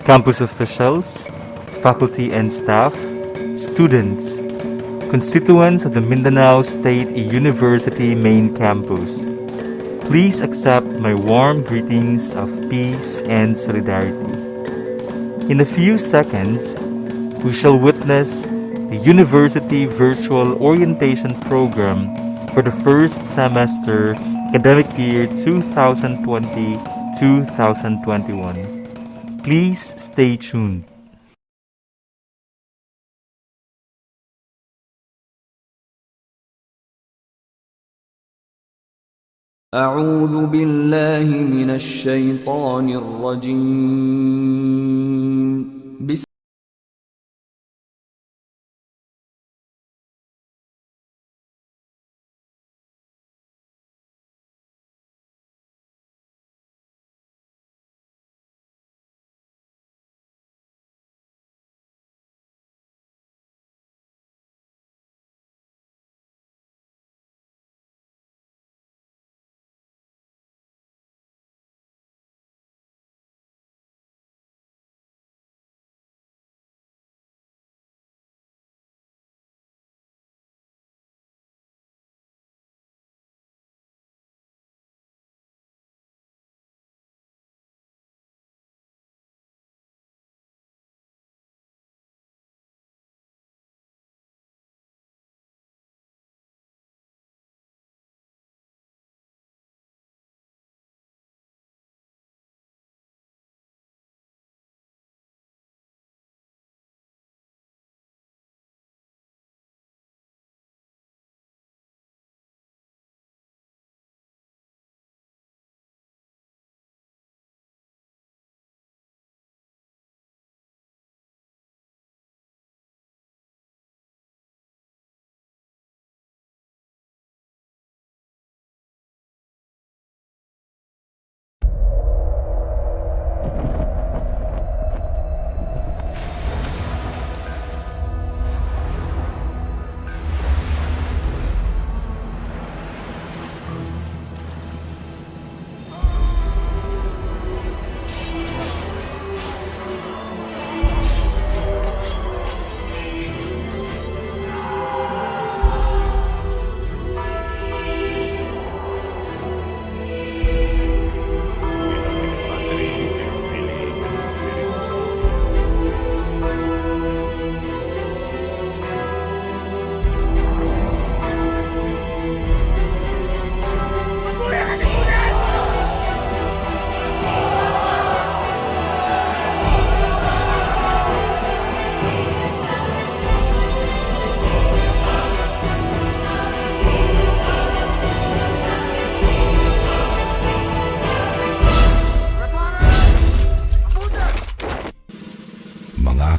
campus officials, faculty and staff, students, constituents of the Mindanao State University main campus. Please accept my warm greetings of peace and solidarity. In a few seconds, we shall witness the University Virtual Orientation Program for the first semester academic year 2020-2021. Please stay tuned. أعوذ بالله من الشيطان الرجيم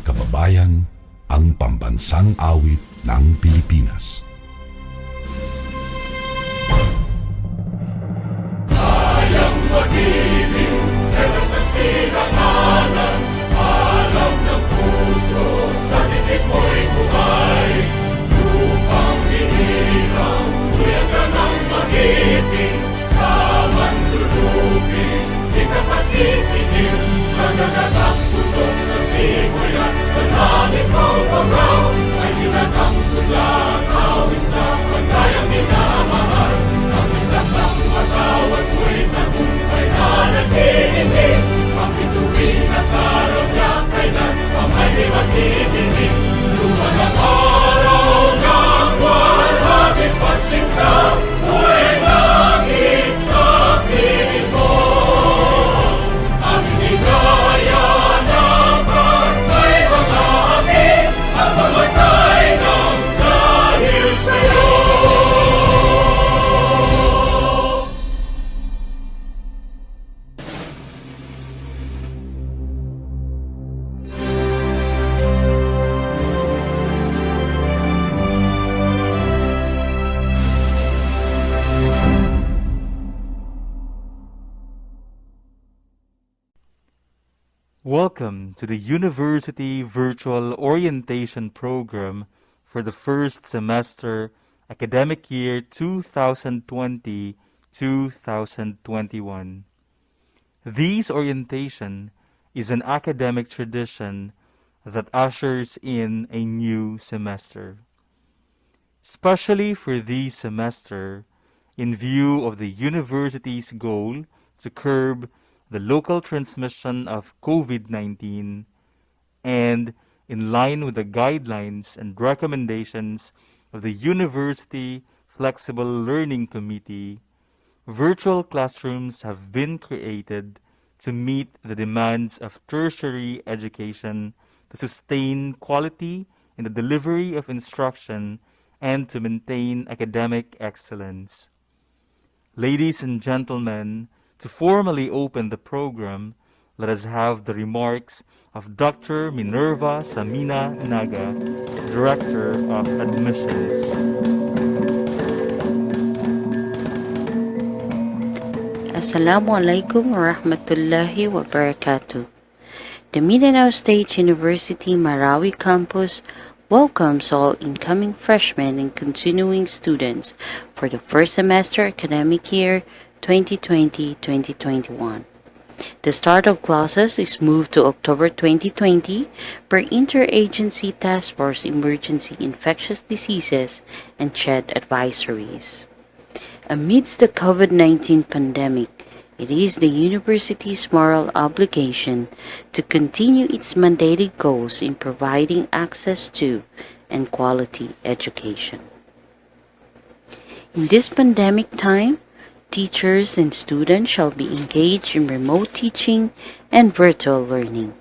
kababayan, ang pambansang awit ng Pilipinas. Kayang mag-ibig, telas na silanganan, alam ng puso, sa titik mo'y buhay. Lupang hinirang, tuyag ka ng magiting, sa manlulupin, di ka pasisigil, sa nagagang tutok sa simoy at sa langit ang bangaw, ay hinagang tulang awit sa pagkayang minamahal. Ang isang ng matawad mo'y tagumpay na nagtitindig, ang bituin at araw niya kailan pa may di magtitindig. Luman ang araw ng walhati pagsinta, buhay langit sa piling mo. Ang inigaya ng pagkay mga api, at mamatay ng dahil sa'yo. Welcome to the University Virtual Orientation Program for the first semester academic year 2020-2021. This orientation is an academic tradition that ushers in a new semester. Especially for this semester, in view of the university's goal to curb the local transmission of COVID-19 and in line with the guidelines and recommendations of the University Flexible Learning Committee, virtual classrooms have been created to meet the demands of tertiary education to sustain quality in the delivery of instruction and to maintain academic excellence. Ladies and gentlemen, to formally open the program, let us have the remarks of Dr. Minerva Samina Naga, Director of Admissions. Assalamualaikum warahmatullahi wabarakatuh. The Mindanao State University Marawi campus welcomes all incoming freshmen and continuing students for the first semester academic year 2020-2021. The start of classes is moved to October 2020 per Interagency Task Force Emergency Infectious Diseases and CHED advisories. Amidst the COVID-19 pandemic, it is the university's moral obligation to continue its mandated goals in providing access to and quality education. In this pandemic time, teachers and students shall be engaged in remote teaching and virtual learning.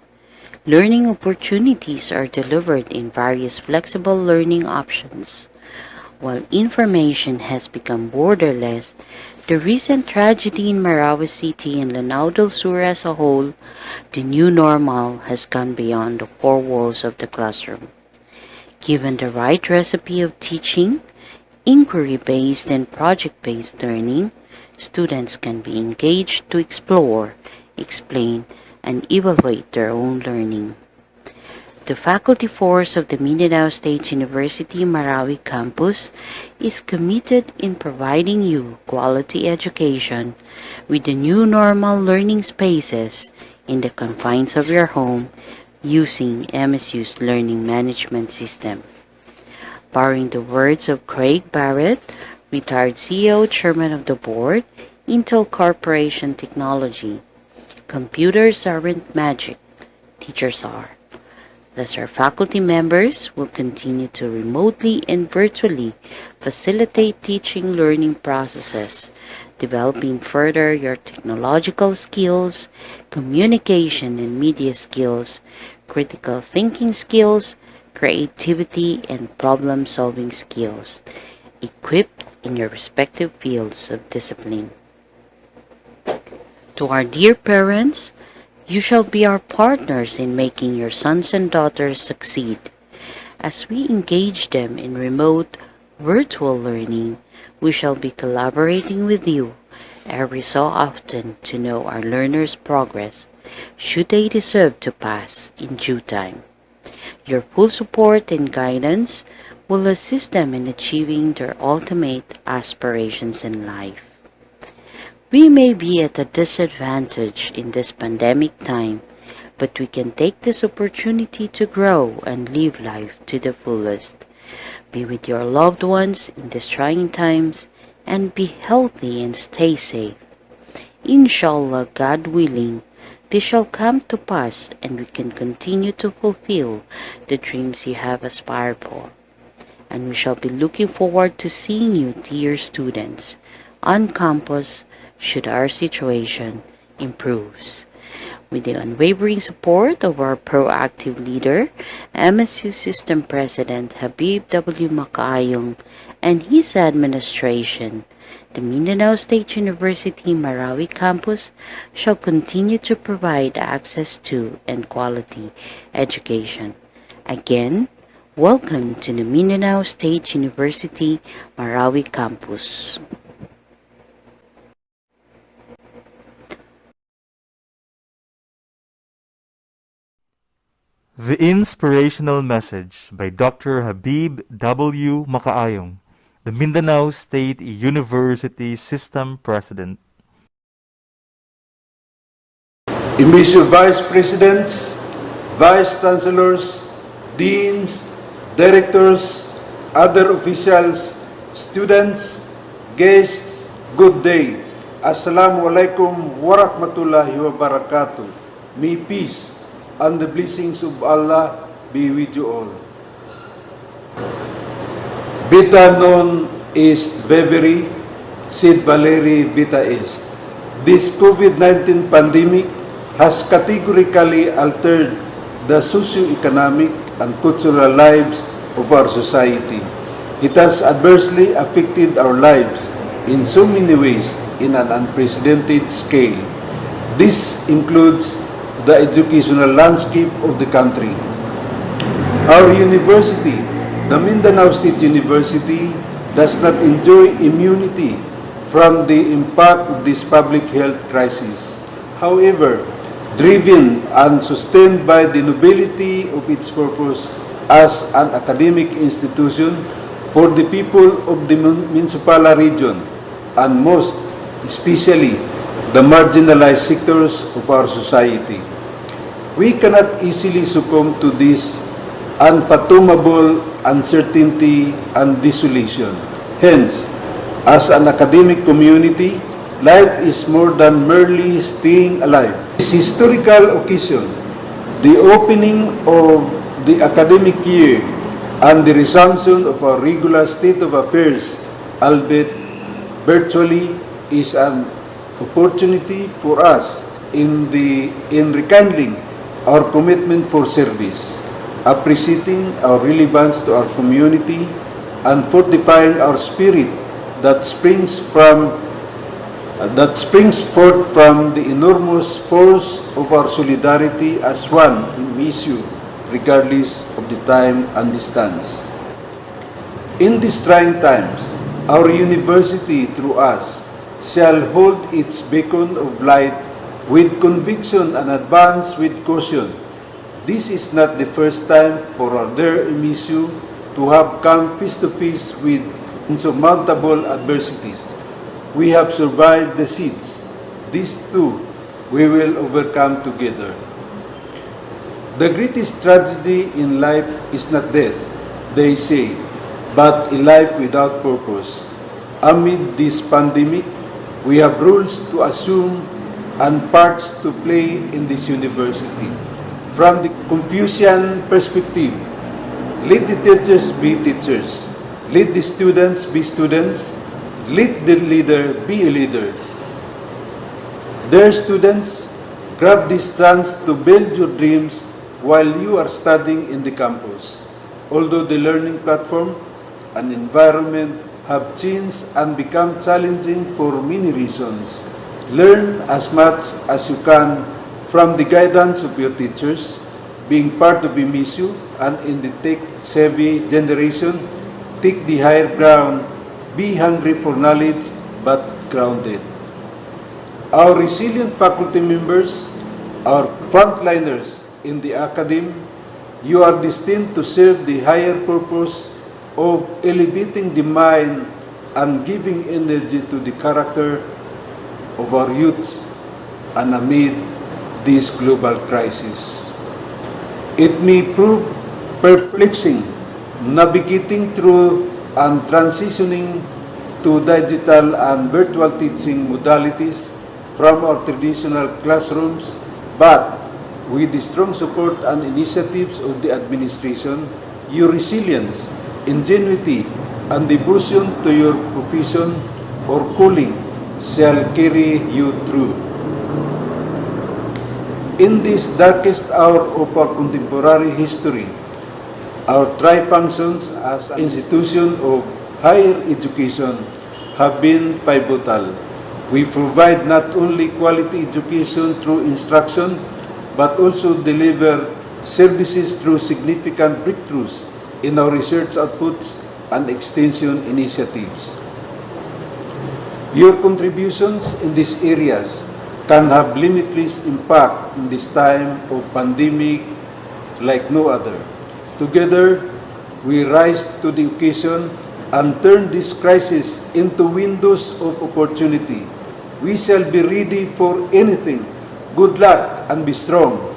Learning opportunities are delivered in various flexible learning options. While information has become borderless, the recent tragedy in Marawi City and Lanao del Sur as a whole, the new normal has gone beyond the four walls of the classroom. Given the right recipe of teaching, inquiry-based and project-based learning, students can be engaged to explore, explain, and evaluate their own learning. The faculty force of the Mindanao State University Marawi campus is committed in providing you quality education with the new normal learning spaces in the confines of your home using MSU's learning management system. Borrowing the words of Craig Barrett, retired CEO, Chairman of the Board, Intel Corporation Technology, computers aren't magic, teachers are. Thus, our faculty members will continue to remotely and virtually facilitate teaching learning processes, developing further your technological skills, communication and media skills, critical thinking skills, creativity, and problem-solving skills, equipped in your respective fields of discipline. To our dear parents, you shall be our partners in making your sons and daughters succeed. As we engage them in remote, virtual learning, we shall be collaborating with you every so often to know our learners' progress, should they deserve to pass in due time. Your full support and guidance will assist them in achieving their ultimate aspirations in life. We may be at a disadvantage in this pandemic time, but we can take this opportunity to grow and live life to the fullest. Be with your loved ones in these trying times and be healthy and stay safe. Inshallah, God willing, this shall come to pass and we can continue to fulfill the dreams you have aspired for. And we shall be looking forward to seeing you, dear students, on campus should our situation improves. With the unwavering support of our proactive leader, MSU System President Habib W. Makayong and his administration, the Mindanao State University Marawi campus shall continue to provide access to and quality education. Again, welcome to the Mindanao State University Marawi campus. The inspirational message by Dr. Habib W. Makaayong, the Mindanao State University System President. Immediate Vice Presidents, Vice Chancellors, Deans, Directors, other officials, students, guests, good day. Assalamualaikum warahmatullahi wabarakatuh. May peace and the blessings of Allah be with you all. Vita non est vivere, sed valere vita est. This COVID-19 pandemic has categorically altered the socio-economic and cultural lives of our society. It has adversely affected our lives in so many ways in an unprecedented scale. This includes the educational landscape of the country. Our university, the Mindanao State University, does not enjoy immunity from the impact of this public health crisis. However, driven and sustained by the nobility of its purpose as an academic institution for the people of the municipal region, and most especially the marginalized sectors of our society. We cannot easily succumb to this unfathomable uncertainty and desolation. Hence, as an academic community, life is more than merely staying alive. This historical occasion, the opening of the academic year and the resumption of our regular state of affairs, albeit virtually, is an opportunity for us in rekindling our commitment for service, appreciating our relevance to our community, and fortifying our spirit that springs forth from the enormous force of our solidarity as one in issue, regardless of the time and distance. In these trying times, our university, through us, shall hold its beacon of light with conviction and advance with caution. This is not the first time for our dear issue to have come face to face with insurmountable adversities. We have survived the siege. These too we will overcome together. The greatest tragedy in life is not death, they say, but a life without purpose. Amid this pandemic, we have rules to assume and parts to play in this university. From the Confucian perspective, let the teachers be teachers, let the students be students, let the leader be a leader. Dear students, grab this chance to build your dreams while you are studying in the campus. Although the learning platform and environment have changed and become challenging for many reasons, learn as much as you can from the guidance of your teachers. Being part of MISU and in the tech-savvy generation, take the higher ground, be hungry for knowledge but grounded. Our resilient faculty members, our frontliners in the academy, you are destined to serve the higher purpose of elevating the mind and giving energy to the character of our youth and amid this global crisis. It may prove perplexing navigating through and transitioning to digital and virtual teaching modalities from our traditional classrooms, but with the strong support and initiatives of the administration, your resilience, ingenuity, and devotion to your profession or calling shall carry you through. In this darkest hour of our contemporary history, our tri-functions as an institution of higher education have been pivotal. We provide not only quality education through instruction, but also deliver services through significant breakthroughs in our research outputs and extension initiatives. Your contributions in these areas can have limitless impact in this time of pandemic like no other. Together, we rise to the occasion and turn this crisis into windows of opportunity. We shall be ready for anything Good luck and be strong.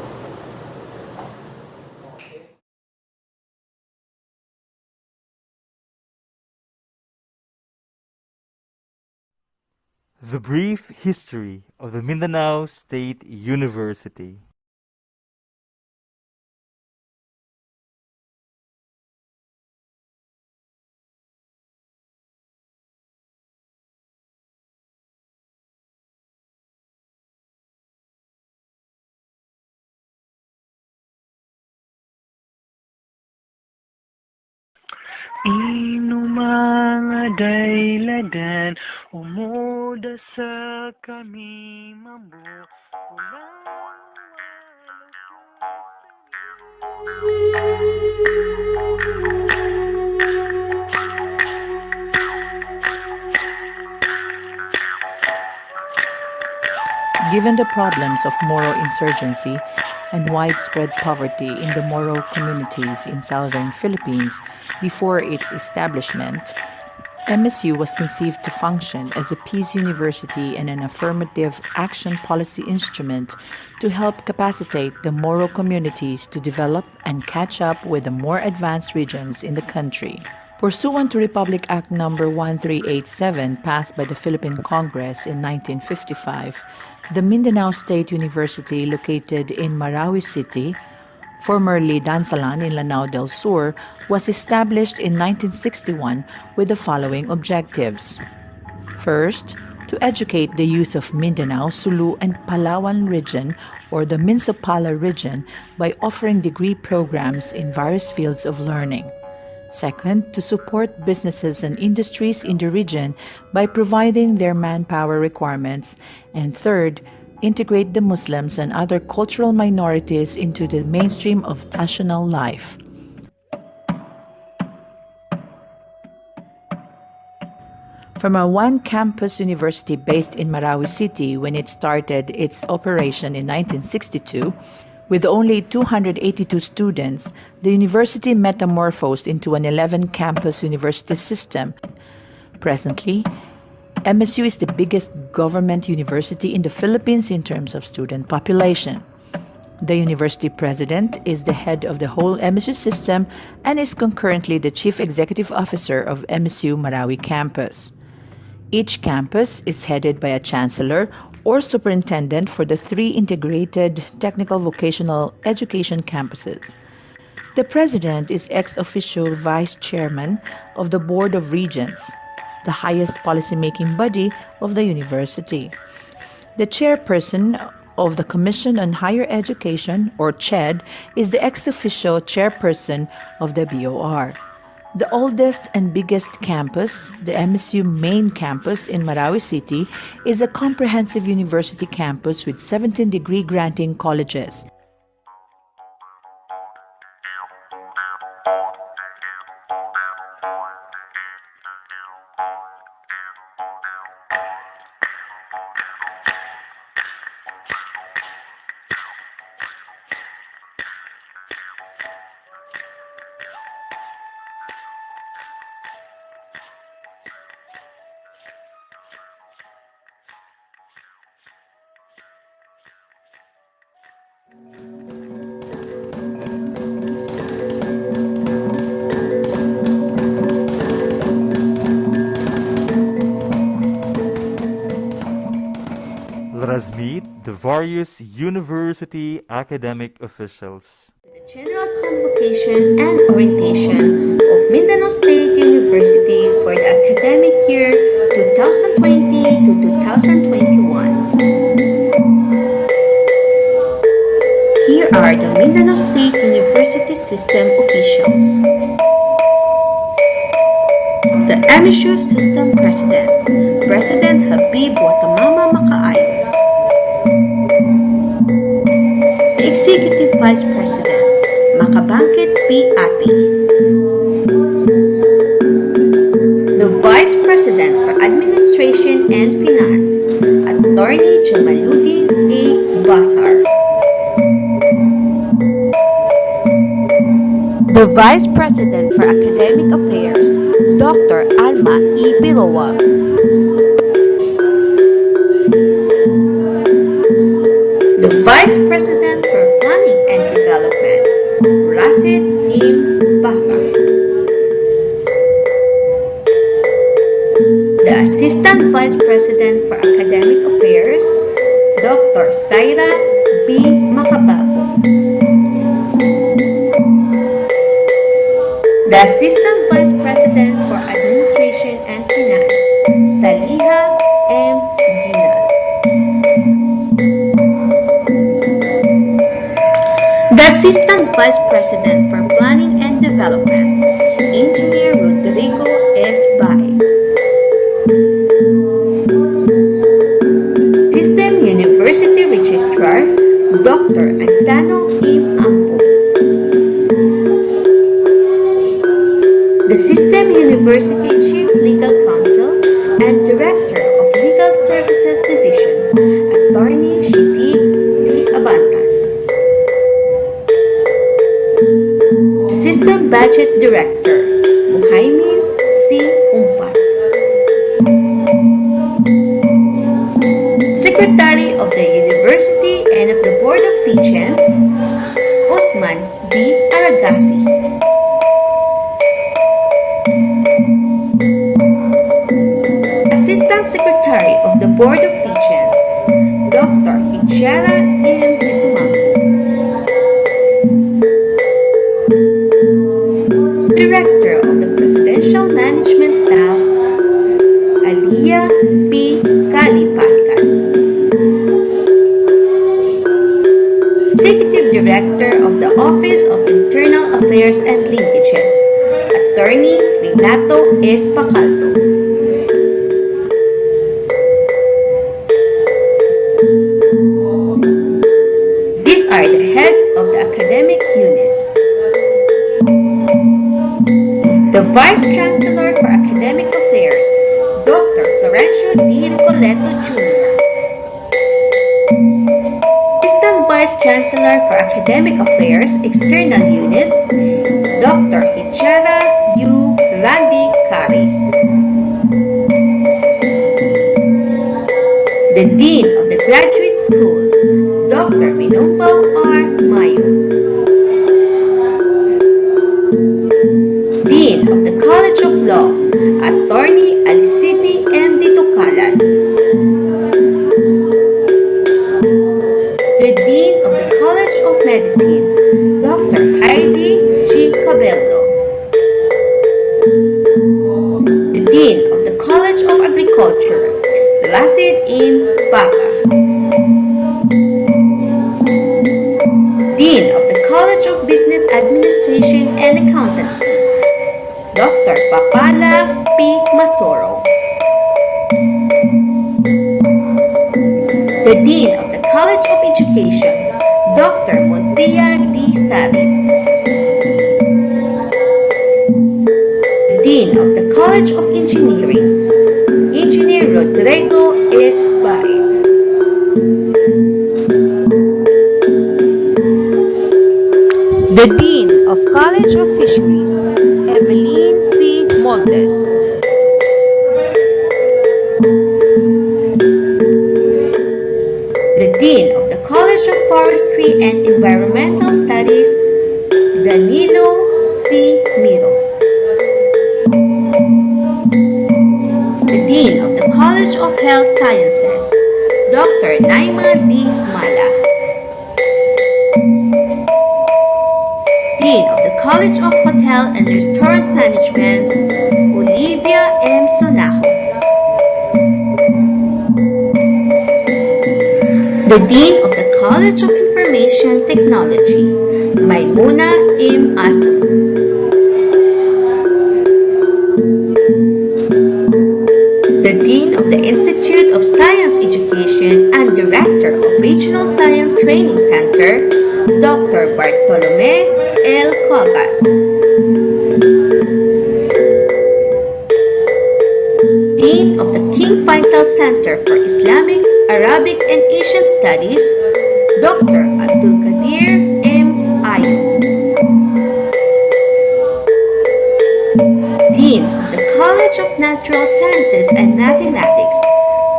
The brief history of the Mindanao State University. Inumang daylagan, umuda sa kami mambu. Given the problems of Moro insurgency and widespread poverty in the Moro communities in southern Philippines before its establishment, MSU was conceived to function as a peace university and an affirmative action policy instrument to help capacitate the Moro communities to develop and catch up with the more advanced regions in the country. Pursuant to Republic Act No. 1387 passed by the Philippine Congress in 1955, the Mindanao State University, located in Marawi City, formerly Dansalan in Lanao del Sur, was established in 1961 with the following objectives. First, to educate the youth of Mindanao, Sulu, and Palawan region, or the Minsapala region, by offering degree programs in various fields of learning. Second, to support businesses and industries in the region by providing their manpower requirements. And third, integrate the Muslims and other cultural minorities into the mainstream of national life. From a one-campus university based in Marawi City when it started its operation in 1962, with only 282 students, the university metamorphosed into an 11-campus university system. Presently, MSU is the biggest government university in the Philippines in terms of student population. The university president is the head of the whole MSU system and is concurrently the chief executive officer of MSU Marawi campus. Each campus is headed by a chancellor or superintendent for the 3 integrated technical vocational education campuses. The president is ex officio vice chairman of the Board of Regents, the highest policymaking body of the university. The chairperson of the Commission on Higher Education, or CHED, is the ex officio chairperson of the BOR. The oldest and biggest campus, the MSU main campus in Marawi City, is a comprehensive university campus with 17 degree granting colleges. Let us meet the various university academic officials. The General Convocation and Orientation of Mindanao State University for the academic year 2020 to 2021. Here are the Mindanao State University System officials. The MSU System President, President Habib Watamama Makaayo. The Executive Vice President, Makabangkit P. Ati. The Vice President for Administration and Finance, Attorney Jamaluddin A. Basar. The Vice President for Academic Affairs, Dr. Alma E. Bilowa. The Vice President for Academic Affairs, Dr. Zaira B. Macabago. The Assistant Vice President for Administration and Finance, Saliha M. Ginal. The Assistant Vice President for Planning and Development, Engineer Rodrigo S. Baez. System University Registrar, Dr. Ansano M. Ampo. The System University Chief Legal Counsel and Director of Legal Services Division, Attorney Shidid T. Abantas. System Budget Director, Muhaimin C. Umpat. Secretary of the University and of the Board of Regents, Osman D. Aragasi. Assistant Secretary of the Board of Regents, Dr. Hichara M. Bisumango. Director of the Presidential Management Staff, Aliyah P. Kali Pascal. Executive Director of the Office of Internal Affairs and Linkages, Attorney Renato S. Pacaldo. These are the heads of the academic units. The Vice Chancellor for Academic Affairs, Dr. Florencio D. Recoleto Jr. Assistant Vice Chancellor for Academic Affairs, External Units, Dr. Hichara U. Randy Caris. The Dean of the Graduate School, Dr. Binumbao R. Mayo. Dean of the College of Law, Attorney Alcide M. Ditucalan. The Dean of the College of Medicine, Dr. Heidi G. Cabello. The Dean of the College of Agriculture, Placid M. Baca. Dean of the College of Business Administration and Accountancy, Dr. Papala P. Masoro. The Dean of the College of Education, Dr. Montilla D. Sarip. The Dean of the College of Engineering, Engineer Rodrigo S. Baez. The Dean of College of Fisheries, Evelyn C. Montes. The Dean of the College of Forestry and Environmental Studies, Danilo C. Miro. The Dean of the College of Health Sciences, Dr. Naima D. Mala. Dean of the College of Hotel and Restaurant Management, Olivia M. Sonajo. The Dean of the College of Information Technology, Maimuna M. Aso. The Dean of the Institute of Science Education and Director of Regional Science Training Center, Dr. Bartolome L. Cogas. Dean of the King Faisal Center for Islamic, Arabic, and Asian Studies, Dr. Abdul Qadir M. Ayo. Dean of the College of Natural Sciences and Mathematics,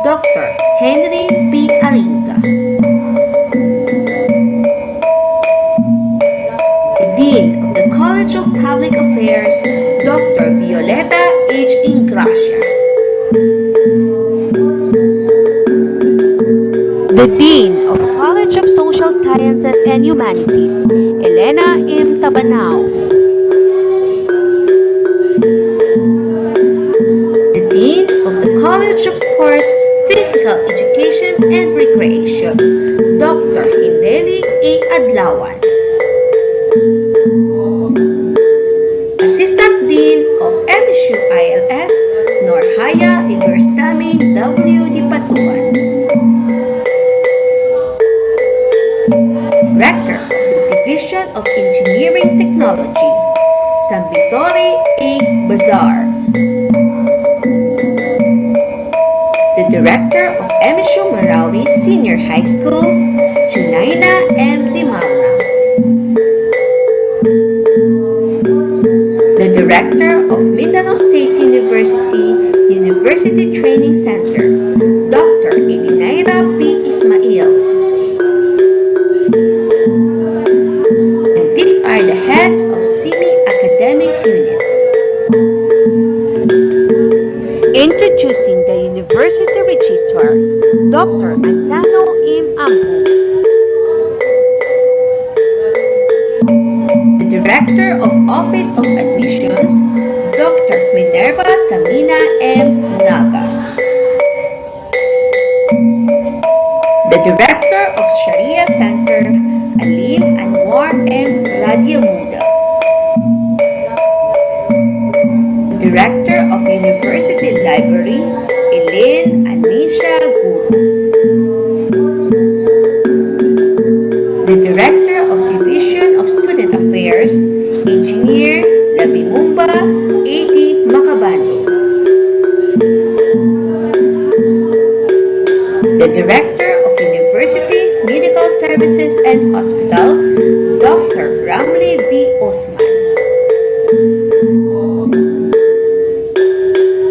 Dr. Henry P. Alinga. Dean of the College of Public Affairs, Dr. Violeta H. Ingracia. The Dean of College of Social Sciences and Humanities, Elena M. Tabanao. The Dean of the College of Sports, Physical Education and Recreation, Dr. Hindeli A. Adlawan. Assistant Dean of MSU ILS, Norhaya Ibersami W. Dipatuan. Rector of the Division of Engineering Technology, San Vittorio A. Bazar. The Director of MSU Marawi Senior High School, Junaina M. Dimalna. The Director of Mindanao State University University Training Center, Dr. Elinaira P. Ismail. And these are the heads of semi-academic units. Introducing the University Registrar, Dr. Ansano M. Ampo. The Director of Office of Admissions, Dr. Minerva Samina M. Naga. The Director of Sharia Center, Alim Anwar M. Radiamuda. The Director of University Library, Elaine Anisha Guru. The Director of Division of Student Affairs, Engineer Labimumba A.D. Macabando. The Director of University Medical Services and Hospital, Dr. Ramli V. Osman.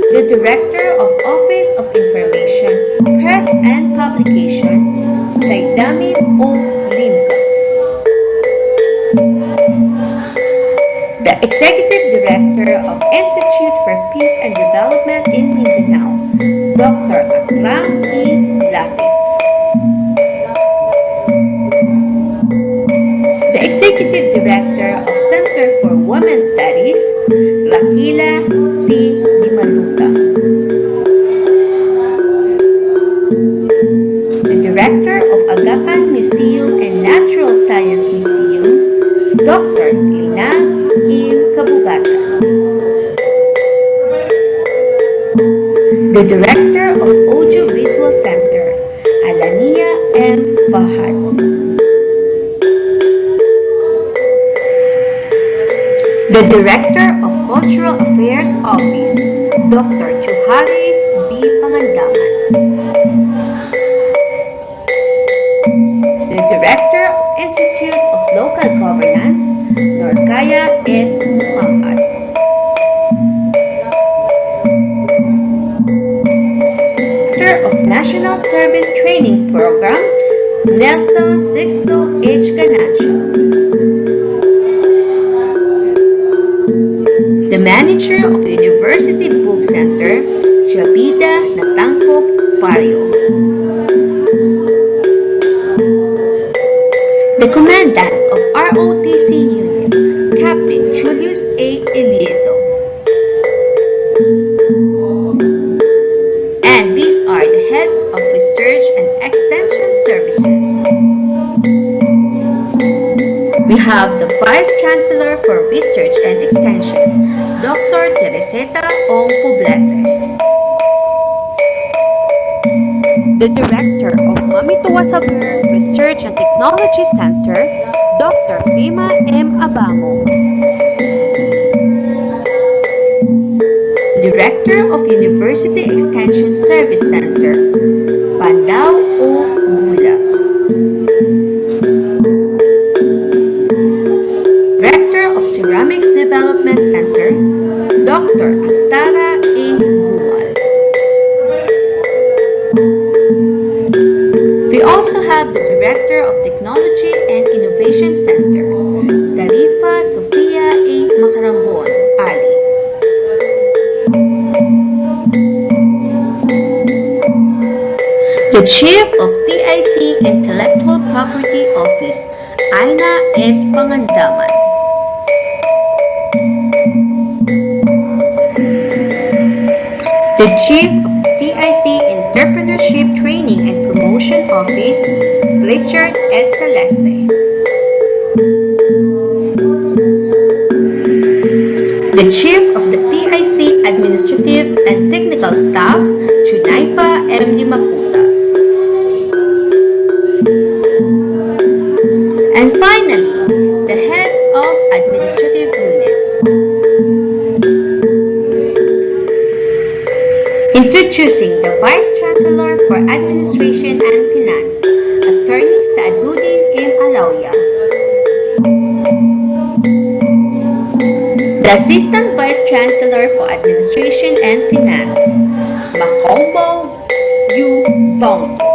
The Director of Office of Information, Press and Publication, Saidamin O. Limkas. The Executive Director of Institute for Peace and Development in Mindanao, Dr. Akram E. Latif. The Executive Director of Center for Women's Studies, Rakila T. Dimaluta. The Director of Aga Khan Museum and Natural Science Museum, Dr. Lina M. Kabugatan. The Director of Audiovisual Center, Alania M. Fahad. The Director of Cultural Affairs Office, Dr. Chuhari B. Pangandaman. The Director of Institute of Local Governance, Norkaya S. Muhammad. Director of National Service Training Program, Nelson Sixto H. Ganacio. The Manager of University Book Center, Jabida Natangkop Pario. The Commandant of ROTC Unit, Captain Julius A. Eliezo. And these are the heads of Research and Extension Services. We have the Vice Chancellor for Research and Extension, Dr. Tereseta Ong Poblete. The Director of Mamituwa Saber Research and Technology Center, Dr. Fima M. Abamo. Director of University Extension Service Center, Pandao O. Bula. Director of Ceramics Development Center, Dr. Astara A. Bumal. We also have the Director of Technology and Innovation Center, Zarifa Sofia A. Makarambon Ali. The Chief of TIC Intellectual Property Office, Aina S. Pangandaman. The Chief of TIC Entrepreneurship Training and Promotion Office, Richard S. Celeste. The Chief of the TIC Administrative and Technical Staff, Junaifa M. Dimaputa. And finally, the heads of administrative units. Introducing the Vice Chancellor for Administration and Finance, Attorney Saaduddin M. Alauya. The Assistant Vice Chancellor for Administration and Finance, Makombo U. Bongto.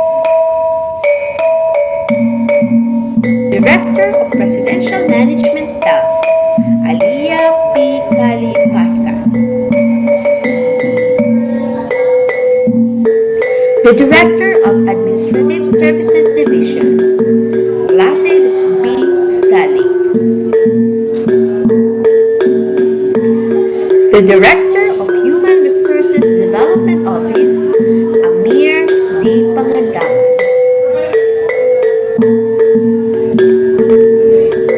Director of Presidential Management Staff, Aliyah P. Kali Pascal. The Director of Administrative Services Division, Placid B. Salik. The Director of Human Resources Development Office, Amir D. Pangandaman.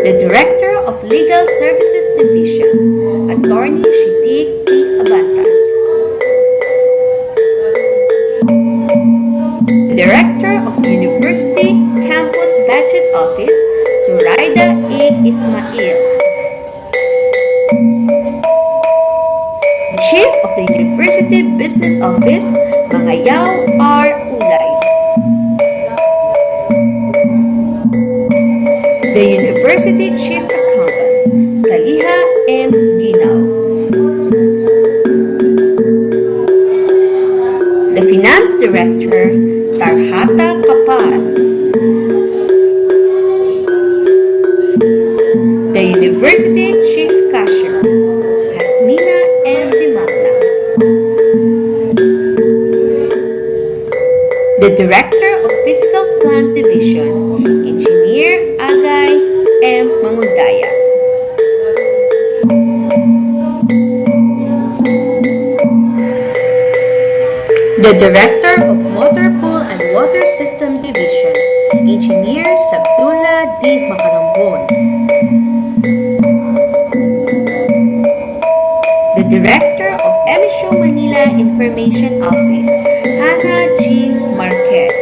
The Director of Legal Services Division, Attorney Shitik T. Abantas. The Director of University Campus Budget Office, Suraida A. Ismail. Chief of the University Business Office, Mangayaw R. Ulay. The University Chief Accountant, Saliha M. Ginaw. The Finance Director, Tarhata Kapal. The University Chief Cashier, Hasmina M. Dimagna. The Director of Fiscal Plant Division, Engineer Agay M. Mangundaya. The Director of Motor Pool and Water System Division, Engineer Sabdullah D. Makarambon. The Director of MSU Manila Information Office, Hannah G. Marquez.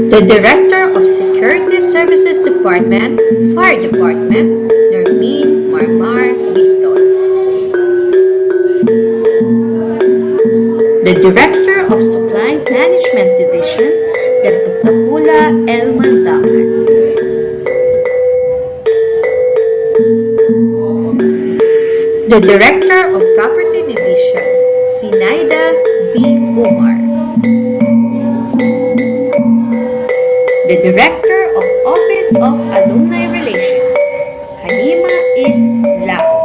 The Director of Security Services Department, Fire Department, Nermeen Marmar Biston. The Director of Supply Management Division, Dr. Takula L. Mandaman. The Director of Property Division, Sinaida B. Umar. The Director of Office of Alumni Relations, Halima is Lao.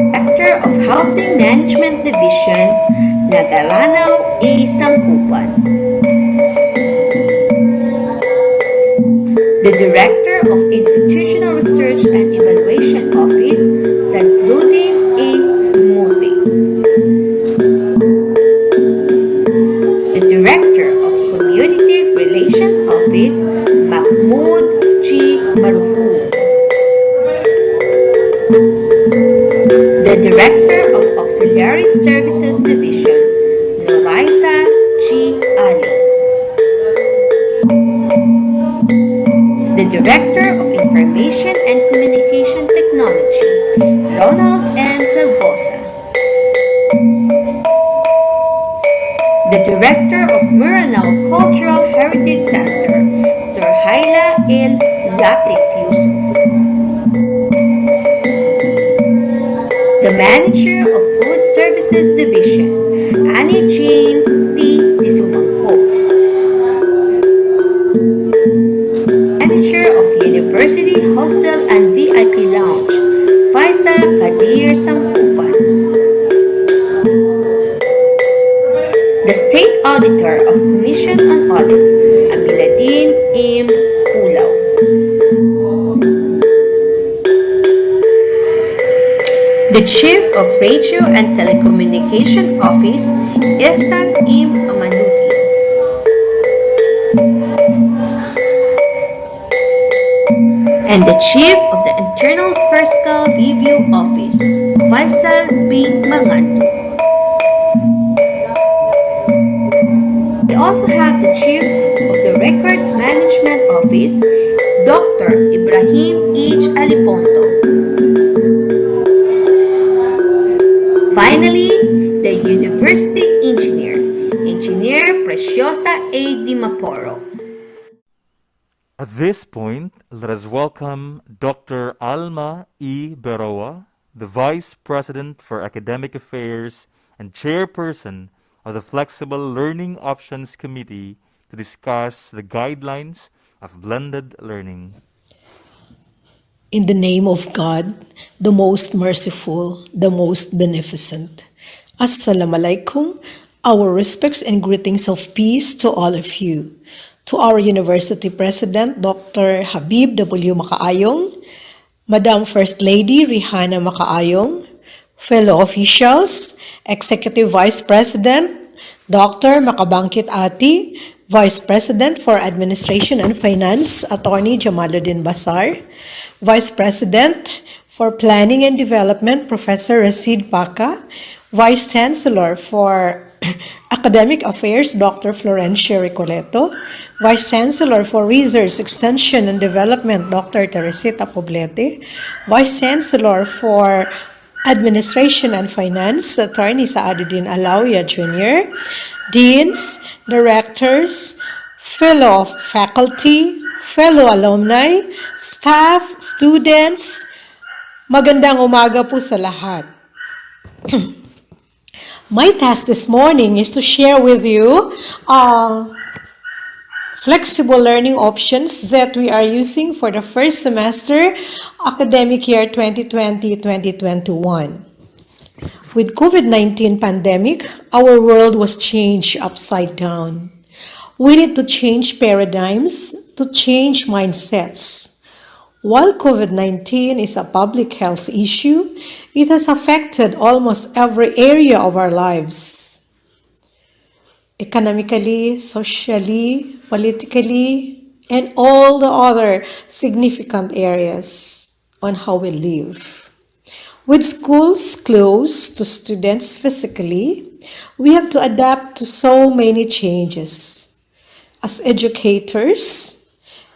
Director of Housing Management Division, Nagalanaw A. Sangkupan. The Director of Institutional Research and Evaluation Office, Sadruddin A. Muti. The Director of Community Relations Office, Mahmoud G. Marhum. The Director of Auxiliary Services Division, Noraisa G. Ali. The Director of Information and Communication Technology, Ronald M. Salvosa. The Director of Mindanao Cultural Heritage Center, Sir Haila L. Latif Yusuf. The Manager of Food Services Division, Annie Jane T. Disumangko. Manager of University Hostel and VIP Lounge, Vice Raisa Kadir Sangkuban. The State Auditor of Commission on Audit, Amiladin M. Pulaw. The Chief of Radio and Telecommunication Office, Ehsan M. Amanuddin. And the Chief of the Internal Fiscal Review Office, Faisal B. Mangandu. We also have the Chief of the Records Management Office, Dr. Ibrahim H. Aliponto. Finally, the University Engineer, Engineer Preciosa A. Dimaporo. At this point, let us welcome Dr. Alma E. Beroa, the Vice President for Academic Affairs and Chairperson of the Flexible Learning Options Committee, to discuss the guidelines of blended learning. In the name of God, the most merciful, the most beneficent. Assalamu alaikum, our respects and greetings of peace to all of you. To our University President, Dr. Habib W. Makaayong, Madam First Lady Rihanna Makaayong, fellow officials, Executive Vice President, Dr. Makabangkit Ati, Vice President for Administration and Finance, Attorney Jamaluddin Basar, Vice President for Planning and Development, Professor Rashid Paca, Vice Chancellor for Academic Affairs, Dr. Florencia Recoleto, Vice Chancellor for Research, Extension and Development, Dr. Teresita Poblete, Vice Chancellor for Administration and Finance, Attorney Saaduddin Alauya Jr., Deans, Directors, fellow faculty, fellow alumni, staff, students, magandang umaga po sa lahat. My task this morning is to share with you flexible learning options that we are using for the first semester academic year 2020-2021. With COVID-19 pandemic, our world was changed upside down. We need to change paradigms, to change mindsets. While COVID-19 is a public health issue, it has affected almost every area of our lives. Economically, socially, politically, and all the other significant areas on how we live. With schools closed to students physically, we have to adapt to so many changes. As educators,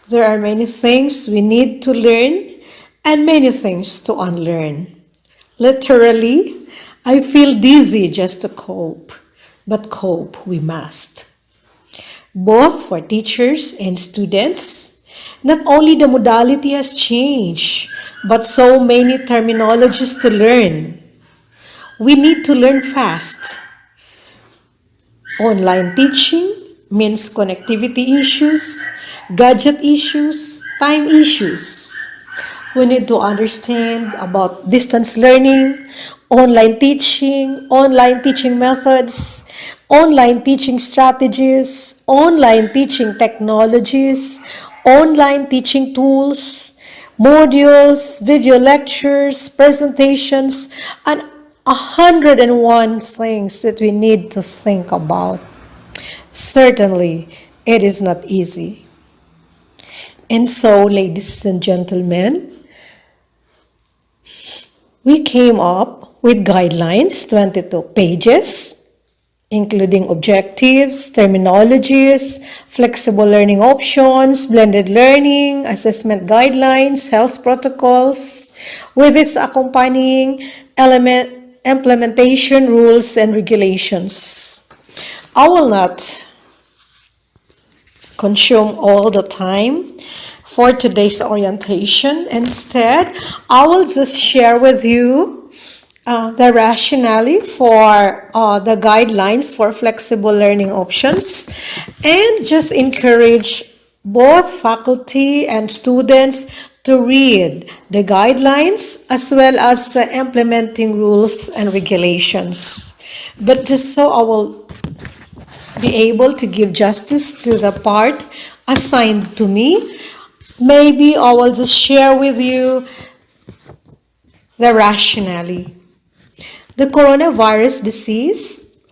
there are many things we need to learn and many things to unlearn. Literally, I feel dizzy just to cope, but cope we must. Both for teachers and students, not only the modality has changed, but so many terminologies to learn. We need to learn fast. Online teaching means connectivity issues, gadget issues, time issues. We need to understand about distance learning, online teaching methods, online teaching strategies, online teaching technologies, online teaching tools, modules, video lectures, presentations, and 101 things that we need to think about. Certainly, it is not easy. And so, ladies and gentlemen, we came up with guidelines, 22 pages, including objectives, terminologies, flexible learning options, blended learning, assessment guidelines, health protocols, with its accompanying implementation rules and regulations. I will not consume all the time for today's orientation. Instead, I will just share with you the rationale for the guidelines for flexible learning options, and just encourage both faculty and students to read the guidelines as well as the implementing rules and regulations. But just so I will be able to give justice to the part assigned to me, maybe I will just share with you the rationale. The coronavirus disease,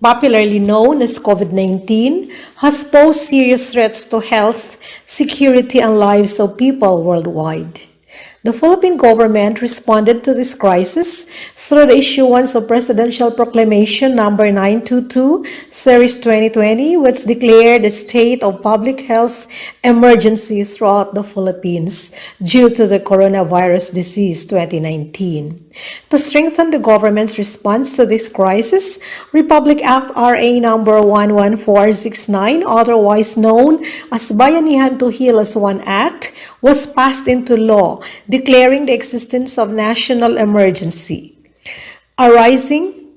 popularly known as COVID-19, has posed serious threats to health, security, and lives of people worldwide. The Philippine government responded to this crisis through the issuance of Presidential Proclamation number 922, Series 2020, which declared a state of public health emergency throughout the Philippines due to the coronavirus disease 2019. To strengthen the government's response to this crisis, Republic Act RA number 11469, otherwise known as Bayanihan to Heal as One Act, was passed into law, declaring the existence of national emergency arising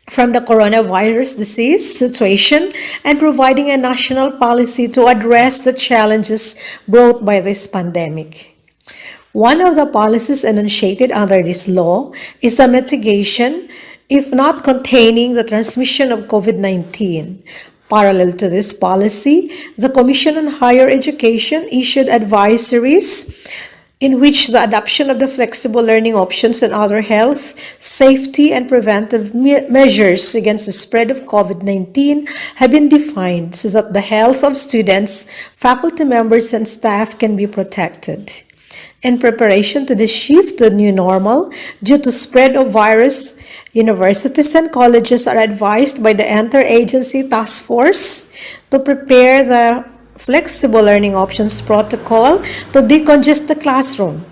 from the coronavirus disease situation and providing a national policy to address the challenges brought by this pandemic. One of the policies enunciated under this law is the mitigation, if not containing the transmission of COVID-19. Parallel to this policy, the Commission on Higher Education issued advisories in which the adoption of the flexible learning options and other health, safety, and preventive measures against the spread of COVID-19 have been defined so that the health of students, faculty members, and staff can be protected. In preparation to the shift to new normal due to spread of virus, universities and colleges are advised by the Interagency Task Force to prepare the flexible learning options protocol to decongest the classroom.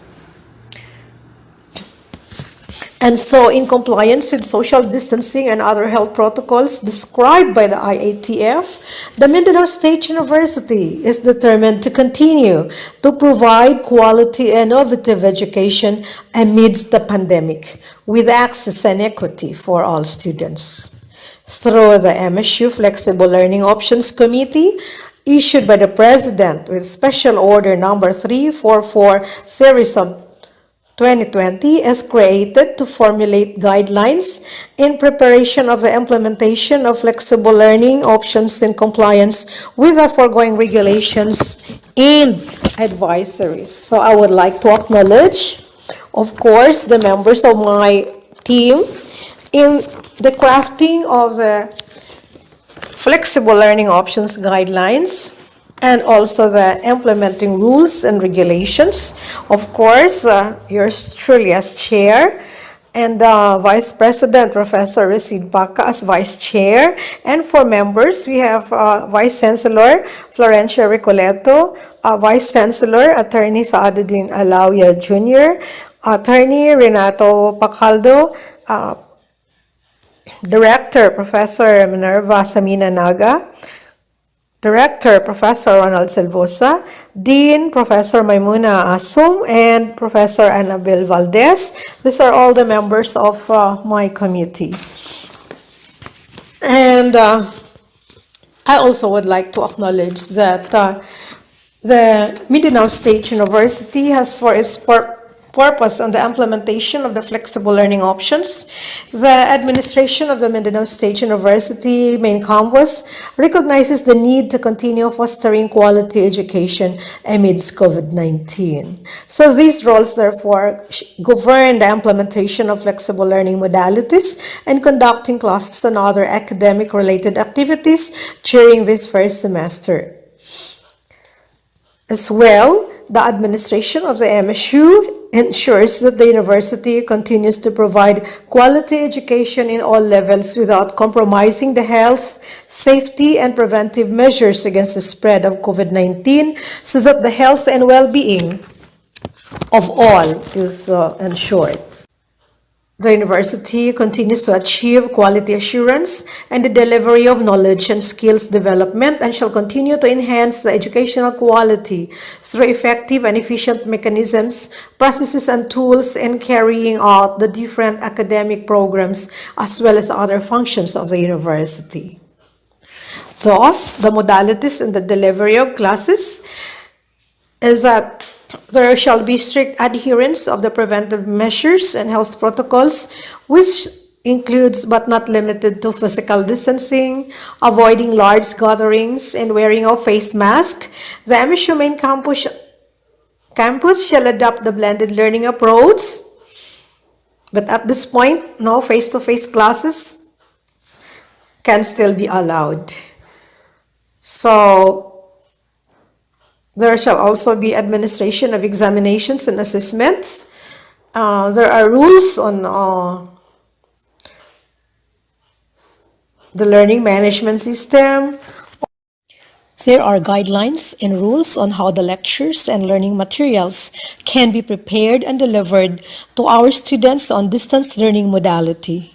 And so, in compliance with social distancing and other health protocols described by the IATF, the Mindanao State University is determined to continue to provide quality and innovative education amidst the pandemic, with access and equity for all students. Through the MSU Flexible Learning Options Committee, issued by the President with Special Order Number 344, Series of 2020 is created to formulate guidelines in preparation of the implementation of flexible learning options in compliance with the foregoing regulations and advisories. So I would like to acknowledge, of course, the members of my team in the crafting of the flexible learning options guidelines and also the implementing rules and regulations. Of course, yours truly as chair, and Vice President Professor Resid Baca as Vice Chair. And for members, we have Vice Chancellor Florencia Recoleto, Vice Chancellor Attorney Saaduddin Alauya Jr., Attorney Renato Pacaldo, Director Professor Minerva Samina Naga, Director, Professor Ronald Silvosa, Dean, Professor Maimuna Asum, and Professor Annabel Valdez. These are all the members of my committee. And I also would like to acknowledge that the Mindanao State University has for its purpose on the implementation of the flexible learning options. The administration of the Mindanao State University main campus recognizes the need to continue fostering quality education amidst COVID-19. So these roles therefore govern the implementation of flexible learning modalities and conducting classes and other academic related activities during this first semester. As well, the administration of the MSU ensures that the university continues to provide quality education in all levels without compromising the health, safety, and preventive measures against the spread of COVID-19 so that the health and well-being of all is ensured. The university continues to achieve quality assurance and the delivery of knowledge and skills development and shall continue to enhance the educational quality through effective and efficient mechanisms, processes, and tools in carrying out the different academic programs as well as other functions of the university. Thus, the modalities in the delivery of classes is that There shall be strict adherence of the preventive measures and health protocols, which includes but not limited to physical distancing, avoiding large gatherings, and wearing of face mask. The MSU main campus shall adopt the blended learning approach, but at this point, no face-to-face classes can still be allowed. So, there shall also be administration of examinations and assessments. There are rules on the learning management system. There are guidelines and rules on how the lectures and learning materials can be prepared and delivered to our students on distance learning modality.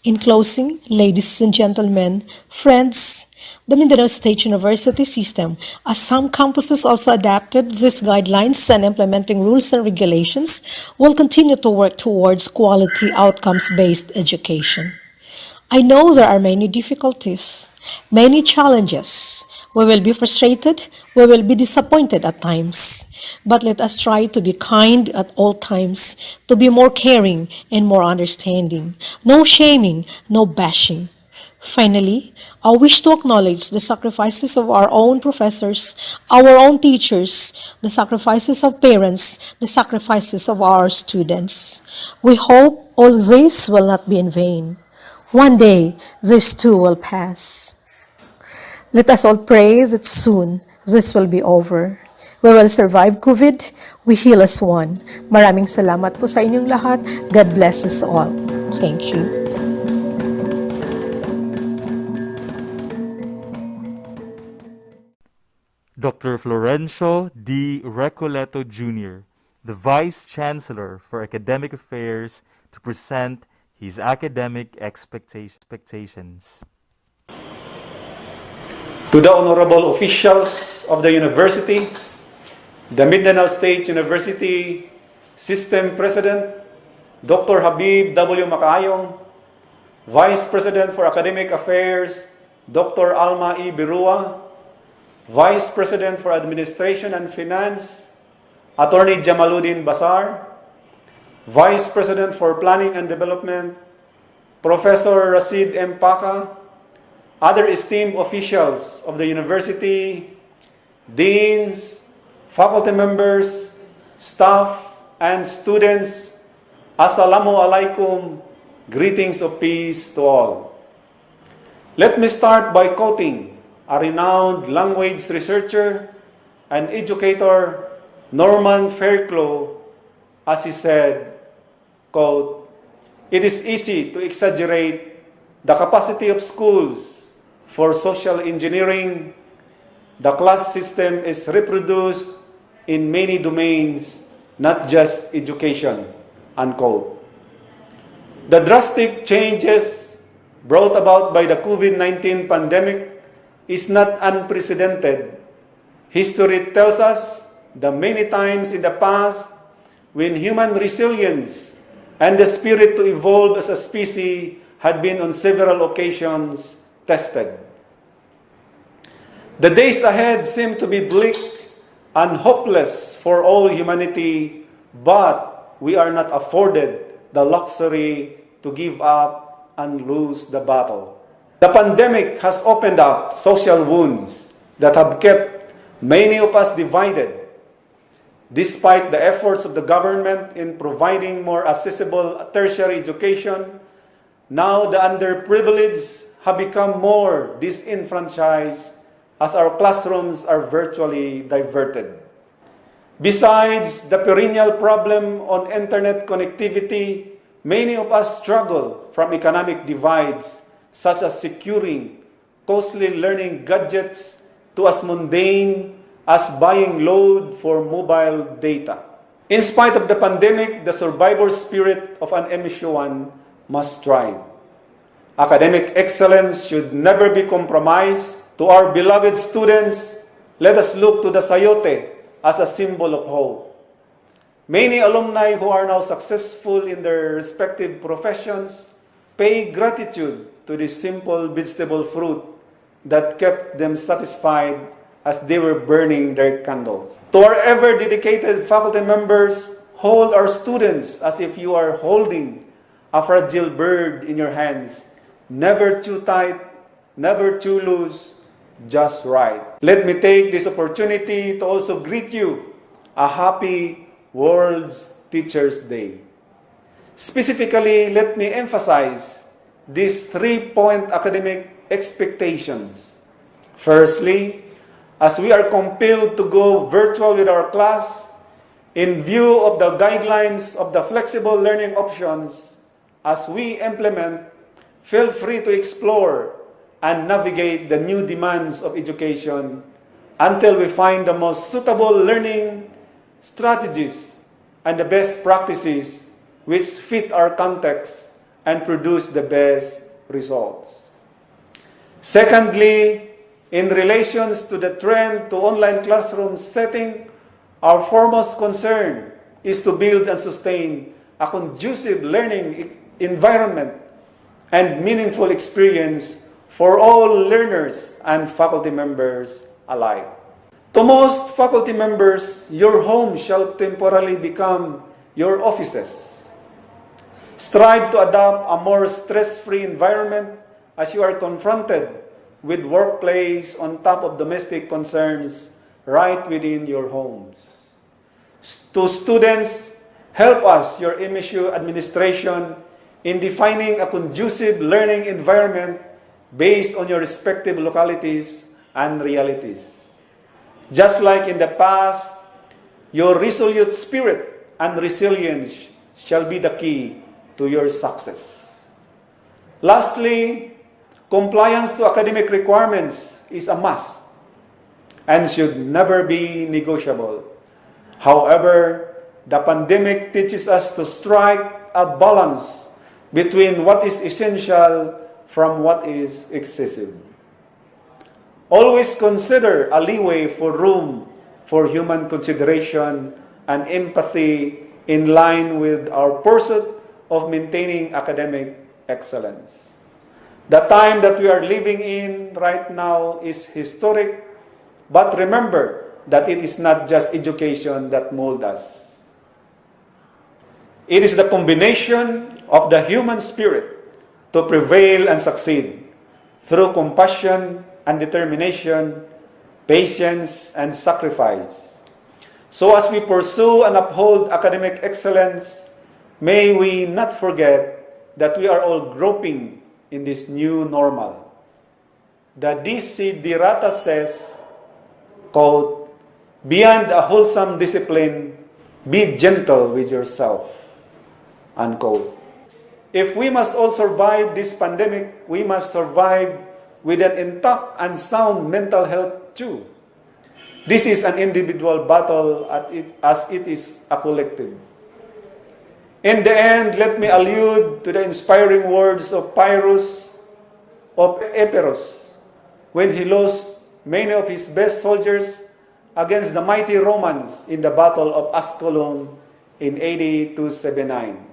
In closing, ladies and gentlemen, friends, the Mindanao State University system, as some campuses also adapted these guidelines and implementing rules and regulations, will continue to work towards quality outcomes-based education. I know there are many difficulties, many challenges. We will be frustrated, we will be disappointed at times, but let us try to be kind at all times, to be more caring and more understanding. No shaming, no bashing. Finally, I wish to acknowledge the sacrifices of our own professors, our own teachers, the sacrifices of parents, the sacrifices of our students. We hope all this will not be in vain. One day, this too will pass. Let us all pray that soon this will be over. We will survive COVID. We heal as one. Maraming salamat po sa inyong lahat. God bless us all. Thank you. Dr. Florencio D. Recoleto Jr., the Vice Chancellor for Academic Affairs, to present his academic expectations. To the honorable officials of the university, the Mindanao State University System President, Dr. Habib W. Makayong, Vice President for Academic Affairs, Dr. Alma E. Birua, Vice President for Administration and Finance, Attorney Jamaluddin Basar, Vice President for Planning and Development, Professor Rashid M. Paca, other esteemed officials of the university, deans, faculty members, staff, and students, Assalamu alaikum, greetings of peace to all. Let me start by quoting a renowned language researcher and educator, Norman Fairclough, as he said, quote, "It is easy to exaggerate the capacity of schools for social engineering. The class system is reproduced in many domains, not just education," unquote. The drastic changes brought about by the COVID-19 pandemic is not unprecedented. History tells us the many times in the past when human resilience and the spirit to evolve as a species had been on several occasions tested. The days ahead seem to be bleak and hopeless for all humanity, but we are not afforded the luxury to give up and lose the battle. The pandemic has opened up social wounds that have kept many of us divided. Despite the efforts of the government in providing more accessible tertiary education, now the underprivileged have become more disenfranchised as our classrooms are virtually diverted. Besides the perennial problem on internet connectivity, many of us struggle from economic divides, such as securing costly learning gadgets to as mundane as buying load for mobile data. In spite of the pandemic, the survivor spirit of an MSU1 must thrive. Academic excellence should never be compromised. To our beloved students, let us look to the sayote as a symbol of hope. Many alumni who are now successful in their respective professions pay gratitude to this simple vegetable fruit that kept them satisfied as they were burning their candles. To our ever dedicated faculty members, hold our students as if you are holding a fragile bird in your hands. Never too tight, never too loose, just right. Let me take this opportunity to also greet you a happy World's Teachers' Day. Specifically, let me emphasize these 3-point academic expectations. Firstly, as we are compelled to go virtual with our class, in view of the guidelines of the flexible learning options, as we implement, feel free to explore and navigate the new demands of education until we find the most suitable learning strategies and the best practices which fit our context and produce the best results. Secondly, in relations to the trend to online classroom setting, our foremost concern is to build and sustain a conducive learning environment and meaningful experience for all learners and faculty members alike. To most faculty members, your home shall temporarily become your offices. Strive to adopt a more stress-free environment as you are confronted with workplace on top of domestic concerns right within your homes. To students, help us, your MSU administration, in defining a conducive learning environment based on your respective localities and realities. Just like in the past, your resolute spirit and resilience shall be the key to your success. Lastly, compliance to academic requirements is a must and should never be negotiable. However, the pandemic teaches us to strike a balance between what is essential from what is excessive. Always consider a leeway for room for human consideration and empathy in line with our pursuit of maintaining academic excellence. The time that we are living in right now is historic, but remember that it is not just education that molds us. It is the combination of the human spirit to prevail and succeed through compassion and determination, patience and sacrifice. So as we pursue and uphold academic excellence, may we not forget that we are all groping in this new normal. The Desiderata says, quote, "Beyond a wholesome discipline, be gentle with yourself," unquote. If we must all survive this pandemic, we must survive with an intact and sound mental health too. This is an individual battle as it is a collective. In the end, let me allude to the inspiring words of Pyrrhus of Epirus when he lost many of his best soldiers against the mighty Romans in the Battle of Ascalon in AD 279.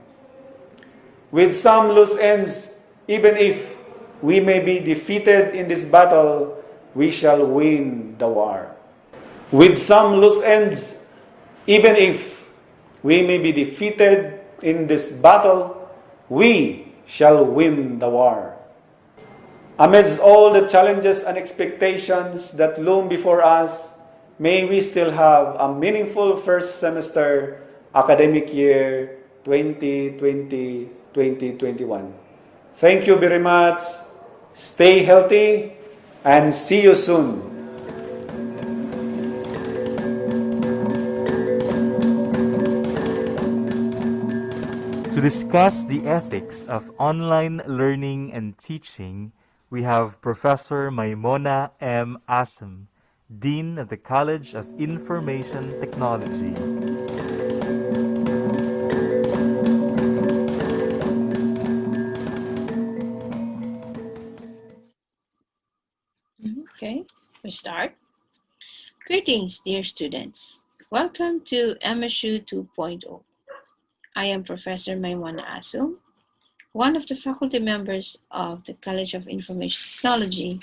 With some loose ends, even if we may be defeated in this battle, we shall win the war. With some loose ends, even if we may be defeated in this battle, we shall win the war. Amidst all the challenges and expectations that loom before us, may we still have a meaningful first semester academic year 2020-2021. Thank you very much. Stay healthy and see you soon. To discuss the ethics of online learning and teaching, we have Professor Maimona M. Asem, Dean of the College of Information Technology. Okay, we start. Greetings, dear students. Welcome to MSU 2.0. I am Professor Maimona Asum, one of the faculty members of the College of Information Technology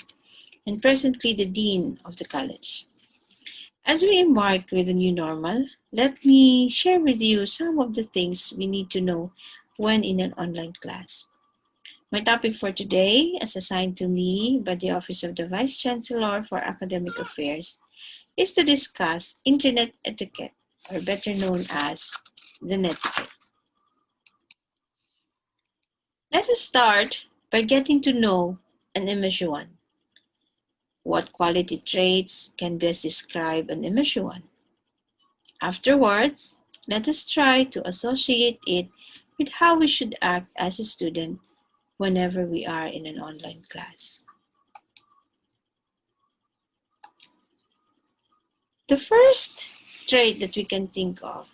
and presently the Dean of the College. As we embark with the new normal, let me share with you some of the things we need to know when in an online class. My topic for today, as assigned to me by the Office of the Vice Chancellor for Academic Affairs, is to discuss Internet etiquette, or better known as the netiquette. Let us start by getting to know an MSU1. What quality traits can best describe an MSU1? Afterwards, let us try to associate it with how we should act as a student whenever we are in an online class. The first trait that we can think of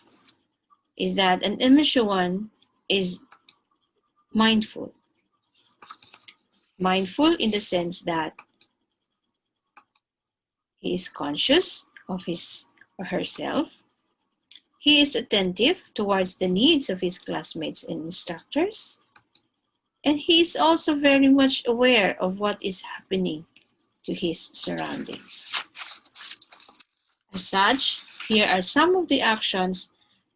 is that an MSU1 is mindful. Mindful in the sense that he is conscious of his or herself. He is attentive towards the needs of his classmates and instructors. And he is also very much aware of what is happening to his surroundings. As such, here are some of the actions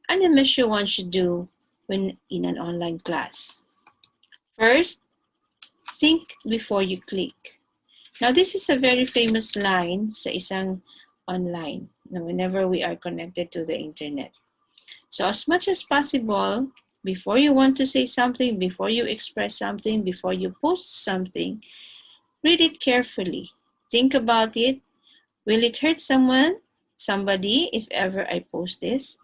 an MSU1 should do when in an online class. First, think before you click. Now, this is a very famous line sa isang online whenever we are connected to the internet. So as much as possible, before you want to say something, before you express something, before you post something, read it carefully. Think about it. Will it hurt somebody, if ever I post this?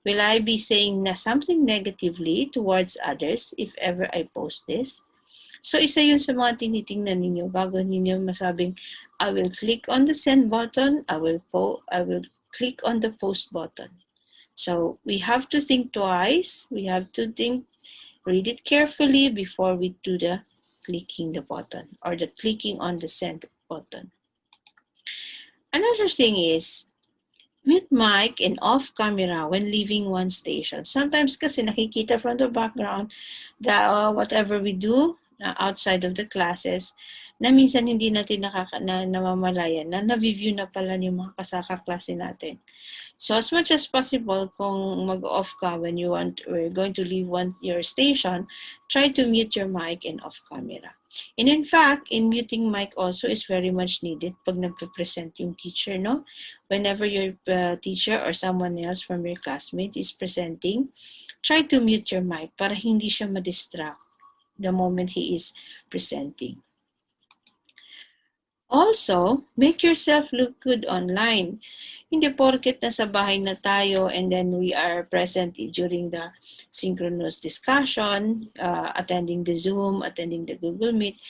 Will I be saying something negatively towards others if ever I post this? So isa yun sa mga tinitingnan ninyo bago ninyo masabing, I will click on the send button, I will click on the post button. So we have to think twice. We have to read it carefully before we do the clicking the button or the clicking on the send button. Another thing is, mute mic and off camera when leaving one station. Sometimes kasi nakikita from the background that whatever we do outside of the classes, na minsan hindi natin namamalayan na na-view na pala yung mga kasaka-klase natin. So as much as possible, kung mag-off ka when we're going to leave your station, try to mute your mic and off camera. And in fact, in muting mic also is very much needed pag nagpe-present yung teacher, no? Whenever your teacher or someone else from your classmate is presenting, try to mute your mic para hindi siya ma-distract the moment he is presenting. Also, make yourself look good online. Hindi porket nasa bahay na tayo and then we are present during the synchronous discussion, attending the Zoom, attending the Google Meet,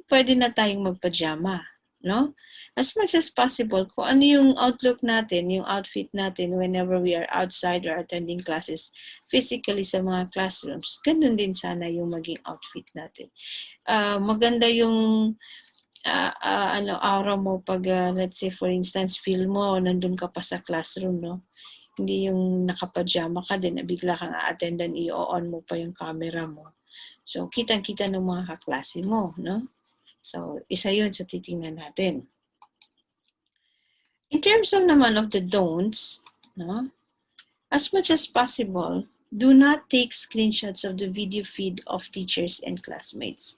pwede na tayong magpajama, no? As much as possible, kung ano yung outlook natin, yung outfit natin whenever we are outside or attending classes physically sa mga classrooms, ganun din sana yung maging outfit natin. Maganda yung aura mo pag let's say for instance feel mo nandun ka pa sa classroom, no? Hindi yung nakapajama ka din na bigla kang a-attendan, i-on mo pa yung camera mo. So kitang-kita ng mga kaklase mo, no? So isa yun sa titingnan natin. In terms of naman of the don'ts, no? As much as possible, do not take screenshots of the video feed of teachers and classmates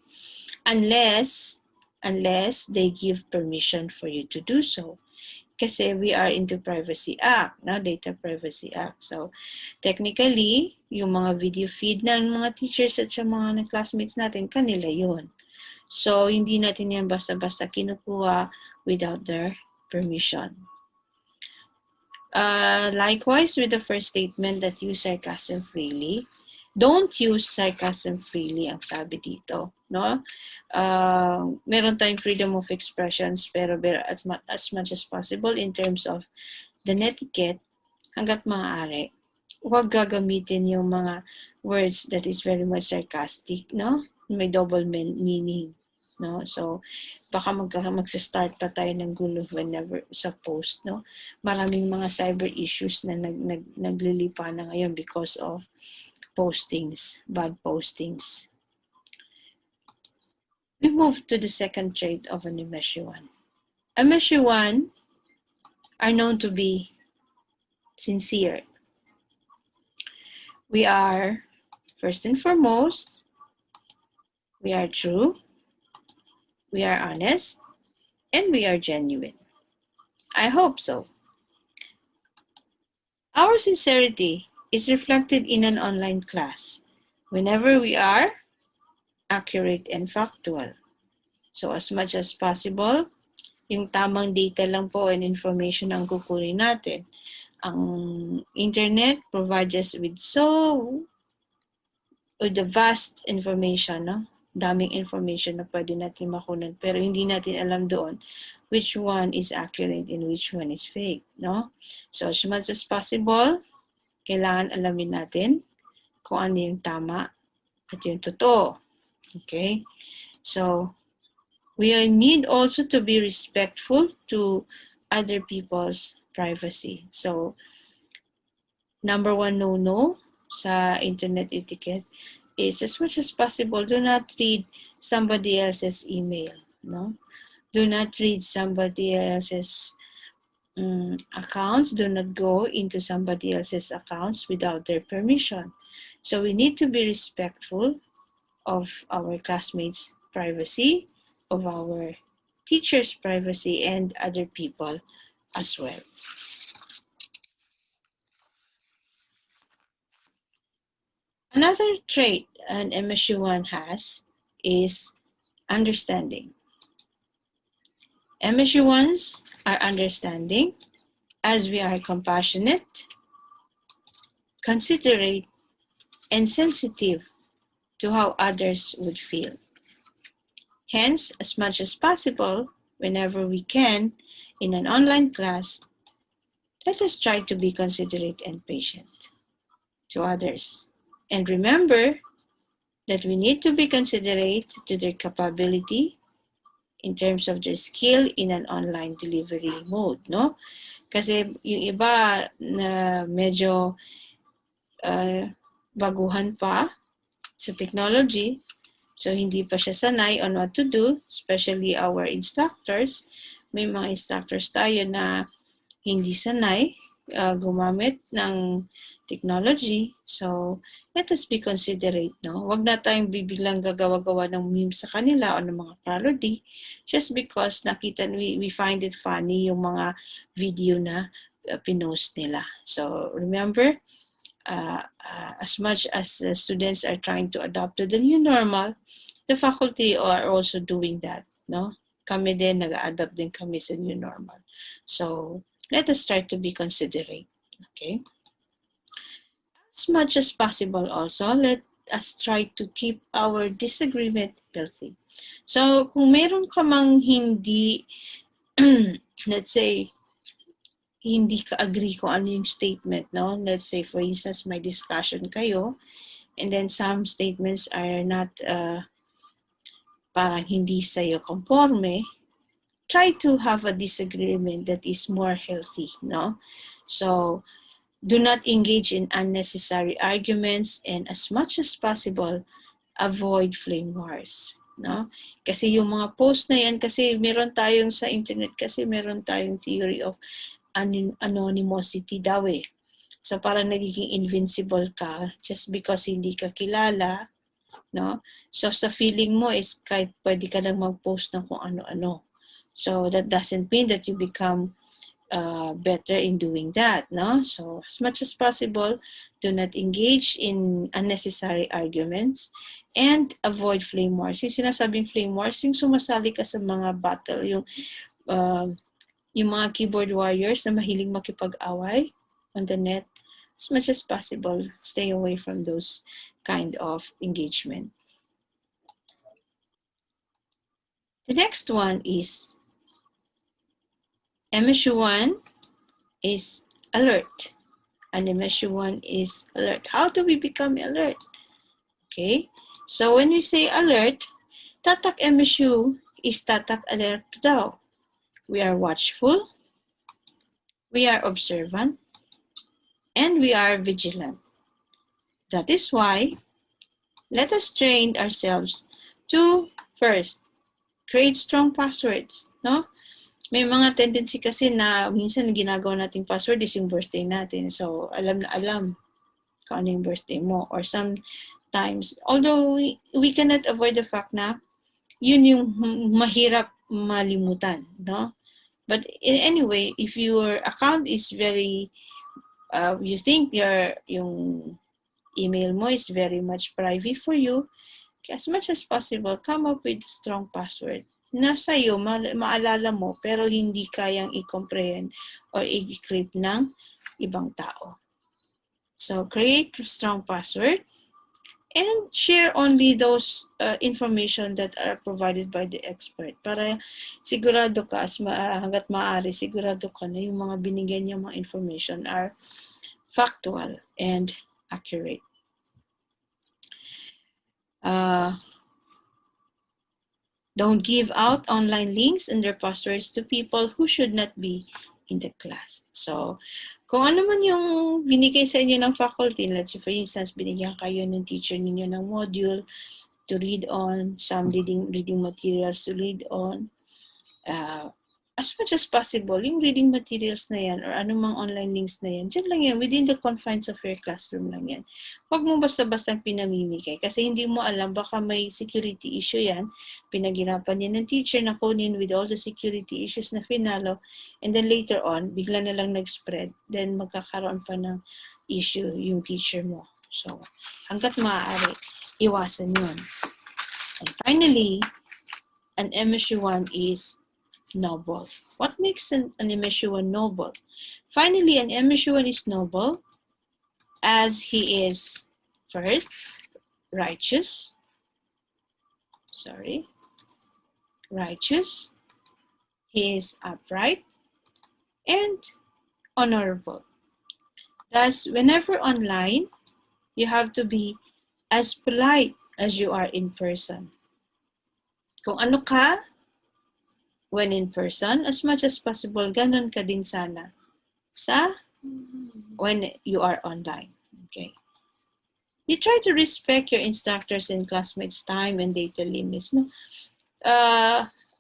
unless they give permission for you to do so. Kasi we are into Privacy Act, no? Data Privacy Act. So, technically, yung mga video feed ng mga teachers at sa mga classmates natin, kanila yun. So, hindi natin yan basta-basta kinukuha without their permission. Likewise, with the first statement that use sarcasm freely, don't use sarcasm freely ang sabi dito, no? Meron tayong freedom of expressions pero as much as possible in terms of the netiquette, hanggat maaari, huwag gagamitin yung mga words that is very much sarcastic, no? May double meaning, no? So, baka magsa-start pa tayo ng gulo whenever sa post, no? Maraming mga cyber issues na naglilipa na ngayon because of postings, bad postings. We move to the second trait of an MSU1. MSU1 are known to be sincere. We are, first and foremost, we are true, we are honest, and we are genuine. I hope so. Our sincerity is reflected in an online class whenever we are accurate and factual. So as much as possible, yung tamang data lang po and information ang kukunin natin. Ang internet provides us with the vast information, no? Daming information na pwede natin makunan, pero hindi natin alam doon which one is accurate and which one is fake, no? So as much as possible, kailangan alamin natin kung ano yung tama at yung totoo. Okay? So we need also to be respectful to other people's privacy. So number one no sa internet etiquette is, as much as possible, do not read somebody else's email, no? Do not read somebody else's accounts. Do not go into somebody else's accounts without their permission. So we need to be respectful of our classmates' privacy, of our teachers' privacy, and other people as well. Another trait an MSU1 has is understanding. MSU1s are understanding as we are compassionate, considerate, and sensitive to how others would feel. Hence, as much as possible, whenever we can, in an online class, let us try to be considerate and patient to others. And remember that we need to be considerate to their capability in terms of their skill in an online delivery mode, no? Kasi yung iba na medyo baguhan pa sa technology, so hindi pa siya sanay on what to do, especially our instructors. May mga instructors tayo na hindi sanay gumamit ng technology. So, let us be considerate, no? Huwag na tayong bibiglang gagawa-gawa ng meme sa kanila o ng mga parody just because we find it funny yung mga video na pinost nila. So, remember, as much as students are trying to adapt to the new normal, the faculty are also doing that, no? Kami din, nag-adapt din kami sa new normal. So, let us try to be considerate, okay? As much as possible also, let us try to keep our disagreement healthy. So, kung meron ka mang hindi, let's say, hindi ka agree kung ano yung statement, no? Let's say, for instance, may discussion kayo, and then some statements are not, parang hindi sa'yo conforme, try to have a disagreement that is more healthy, no? So, do not engage in unnecessary arguments, and as much as possible, avoid flame wars, no? Kasi yung mga post na yan, kasi meron tayong sa internet, kasi meron tayong theory of anonymity daw eh. So parang nagiging invincible ka just because hindi ka kilala, no? So sa feeling mo is kahit pwede ka lang mag-post ng kung ano-ano. So that doesn't mean that you become better in doing that, no? So as much as possible, do not engage in unnecessary arguments and avoid flame wars. Yung sinasabing flame wars, yung sumasali ka sa mga battle, yung mga keyboard warriors na mahiling makipag-away on the net. As much as possible, stay away from those kind of engagement. The next one is MSU1 is alert, and MSU1 is alert. How do we become alert? Okay, so when we say alert, tatak MSU is tatak alert daw. We are watchful, we are observant, and we are vigilant. That is why, let us train ourselves to first create strong passwords, no? may mga tendency kasi na minsan ginagawa nating password is yung birthday natin. So, alam na alam kung ano yung birthday mo. Or sometimes, although we cannot avoid the fact na yun yung mahirap malimutan, no? But anyway, if your account is very, you think yung email mo is very much private for you, as much as possible, come up with a strong password. Nasa iyo, maalala mo, pero hindi kayang i-comprehend or i-decrypt ng ibang tao. So, create a strong password and share only those information that are provided by the expert. Para sigurado ka, hanggat maaari, sigurado ka na yung mga binigyan niya mga information are factual and accurate. Don't give out online links and their passwords to people who should not be in the class. So, kung ano man yung binigay sa inyo ng faculty, let's say for instance, binigyan kayo ng teacher ninyo ng module to read on, some reading materials to read on, as much as possible, yung reading materials na yan or anumang online links na yan, dyan lang yan, within the confines of your classroom lang yan. Huwag mo basta-basta pinamimigay kasi hindi mo alam, baka may security issue yan, pinaghirapan yan ng teacher na kunin with all the security issues na finalo, and then later on, bigla na lang nag-spread, then magkakaroon pa ng issue yung teacher mo. So, hanggat maaari, iwasan yun. And finally, an MSU1 is noble. What makes an MSU1 noble? Finally, an MSU1 is noble as he is first righteous. Righteous. He is upright and honorable. Thus, whenever online, you have to be as polite as you are in person. Kung ano ka, when in person, as much as possible, ganun ka din sana when you are online. Okay. You try to respect your instructors and classmates' time and data limits. No?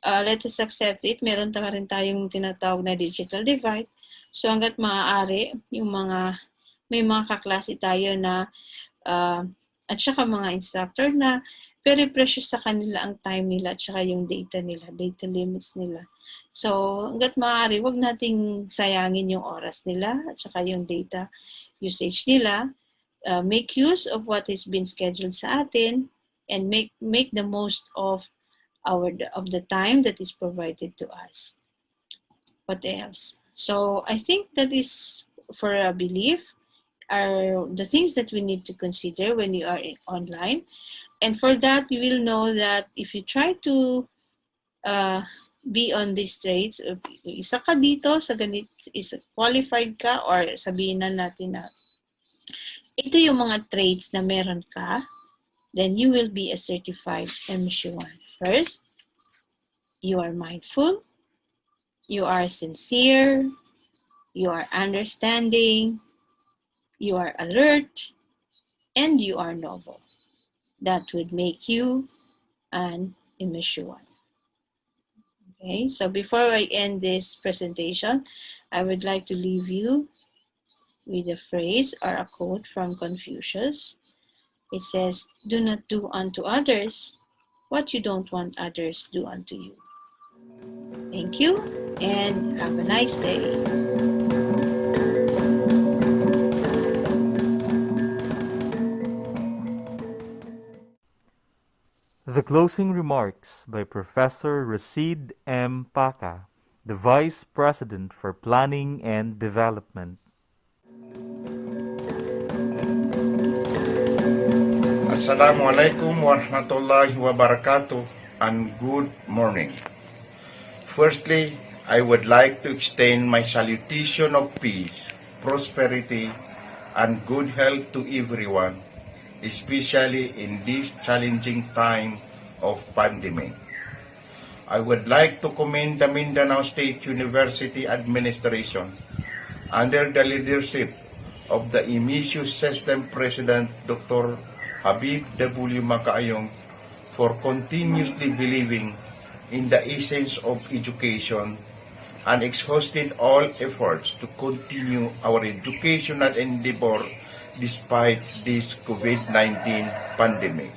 Let us accept it. Meron rin tayong tinatawag na digital divide. So hanggat maaari, may mga kaklase tayo na at saka mga instructor na very precious sa kanila ang time nila at saka yung data nila, data limits nila. So, hanggat maaari, wag nating sayangin yung oras nila at saka yung data usage nila. Make use of what has been scheduled sa atin and make the most of the time that is provided to us. What else? So, I think that is, for a belief, are the things that we need to consider when you are online. And for that, you will know that if you try to be on these traits, isa ka dito, is qualified ka, or sabihin na natin na ito yung mga traits na meron ka, then you will be a certified MSU1. First, you are mindful, you are sincere, you are understanding, you are alert, and you are noble. That would make you an MSU1. Okay, so before I end this presentation, I would like to leave you with a phrase or a quote from Confucius. It says, "Do not do unto others what you don't want others do unto you." Thank you and have a nice day. The closing remarks by Professor Rashid M. Paca, the Vice President for Planning and Development. Assalamualaikum warahmatullahi wabarakatuh and good morning. Firstly, I would like to extend my salutation of peace, prosperity, and good health to everyone, especially in this challenging time of pandemic. I would like to commend the Mindanao State University administration under the leadership of the MSU System President Dr. Habib W. Makaayong for continuously believing in the essence of education and exhausted all efforts to continue our educational endeavor despite this COVID-19 pandemic.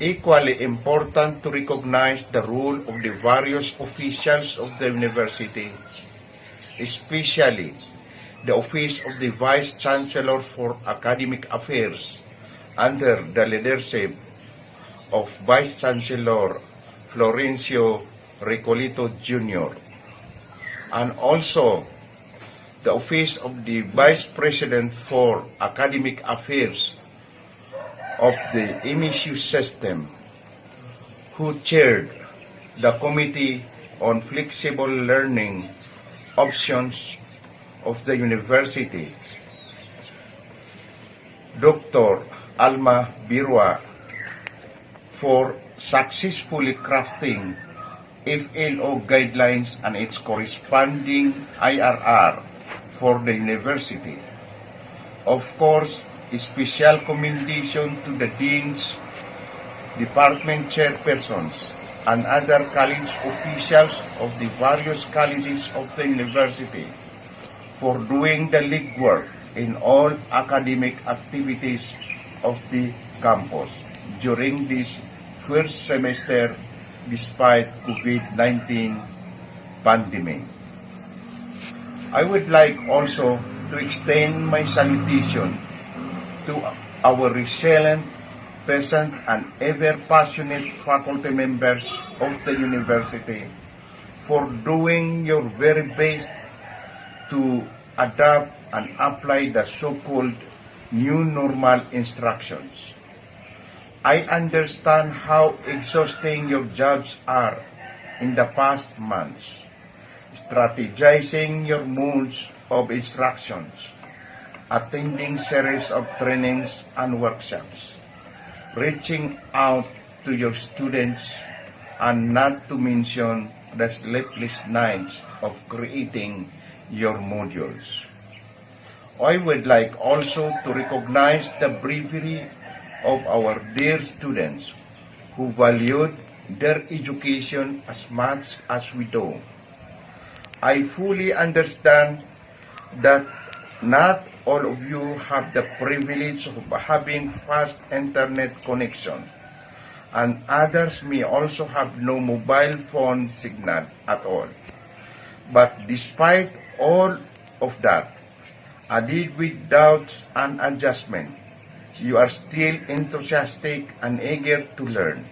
Equally important to recognize the role of the various officials of the university, especially the Office of the Vice Chancellor for Academic Affairs under the leadership of Vice Chancellor Florencio Recolito Jr., and also the Office of the Vice President for Academic Affairs of the MSU system, who chaired the Committee on Flexible Learning Options of the university, Dr. Alma Birwa, for successfully crafting FLO guidelines and its corresponding IRR for the university. Of course, a special commendation to the deans, department chairpersons, and other college officials of the various colleges of the university for doing the legwork in all academic activities of the campus during this first semester despite COVID-19 pandemic. I would like also to extend my salutation to our resilient, patient, and ever-passionate faculty members of the university for doing your very best to adapt and apply the so-called new normal instructions. I understand how exhausting your jobs are in the past months, strategizing your modes of instructions, attending series of trainings and workshops, reaching out to your students, and not to mention the sleepless nights of creating your modules. I would like also to recognize the bravery of our dear students who valued their education as much as we do. I fully understand that not all of you have the privilege of having fast internet connection, and others may also have no mobile phone signal at all. But despite all of that, added with doubts and adjustment, you are still enthusiastic and eager to learn.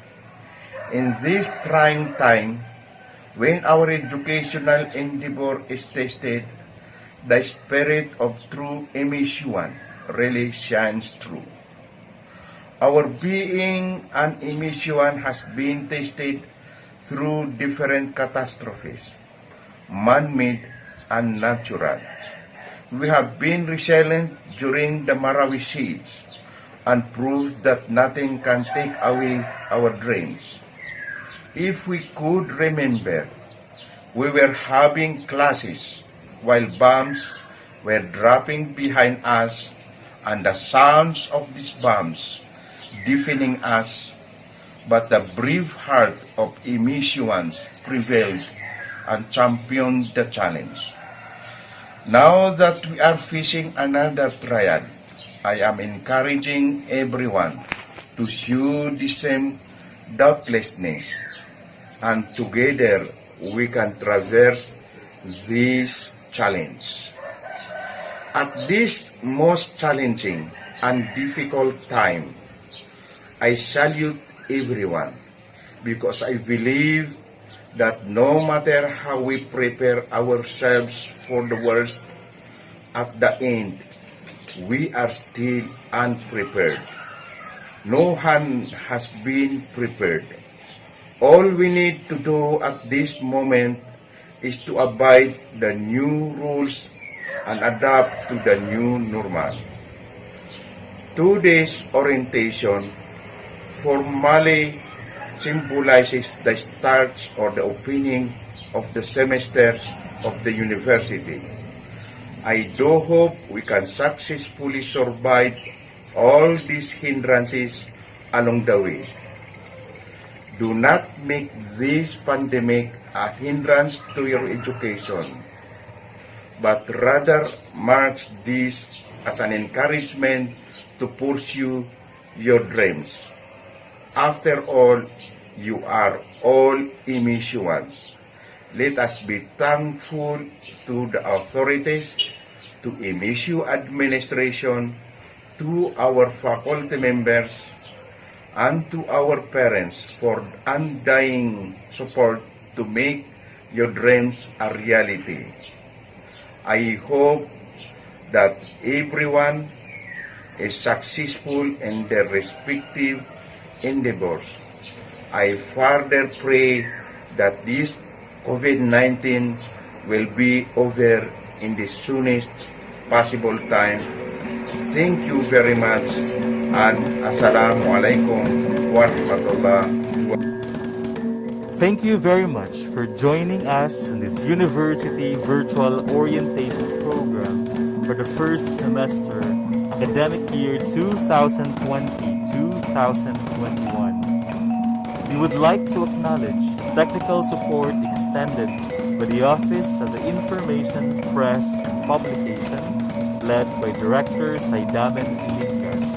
In this trying time, when our educational endeavor is tested, the spirit of true MSU1 really shines through. Our being an MSU1 has been tested through different catastrophes, man-made and natural. We have been resilient during the Marawi siege and proved that nothing can take away our dreams. If we could remember, we were having classes while bombs were dropping behind us and the sounds of these bombs deafening us, but the brave heart of MSU1s prevailed and championed the challenge. Now that we are facing another trial, I am encouraging everyone to show the same doubtlessness, and together we can traverse this challenge. At this most challenging and difficult time, I salute everyone because I believe that no matter how we prepare ourselves for the worst, at the end, we are still unprepared. No one has been prepared. All we need to do at this moment is to abide the new rules and adapt to the new normal. Today's orientation formally symbolizes the start or the opening of the semesters of the university. I do hope we can successfully survive all these hindrances along the way. Do not make this pandemic a hindrance to your education, but rather mark this as an encouragement to pursue your dreams. After all, you are all MSUans. Let us be thankful to the authorities, to MSU administration, to our faculty members, and to our parents for undying support to make your dreams a reality. I hope that everyone is successful in their respective endeavors. I further pray that this COVID-19 will be over in the soonest possible time. Thank you very much, and Assalamu alaikum wa rahmatullah. Thank you very much for joining us in this university virtual orientation program for the first semester, academic year 2020-2021. We would like to acknowledge technical support extended by the Office of the Information, Press, and Publication, led by Director Saidamen Iligas.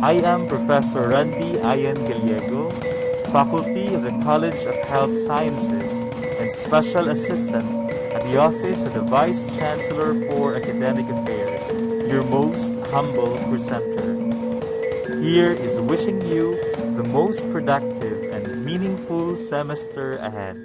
I am Professor Randy Ayan Gallego, Faculty of the College of Health Sciences and Special Assistant at the Office of the Vice Chancellor for Academic Affairs, your most humble presenter. Here is wishing you the most productive and meaningful semester ahead.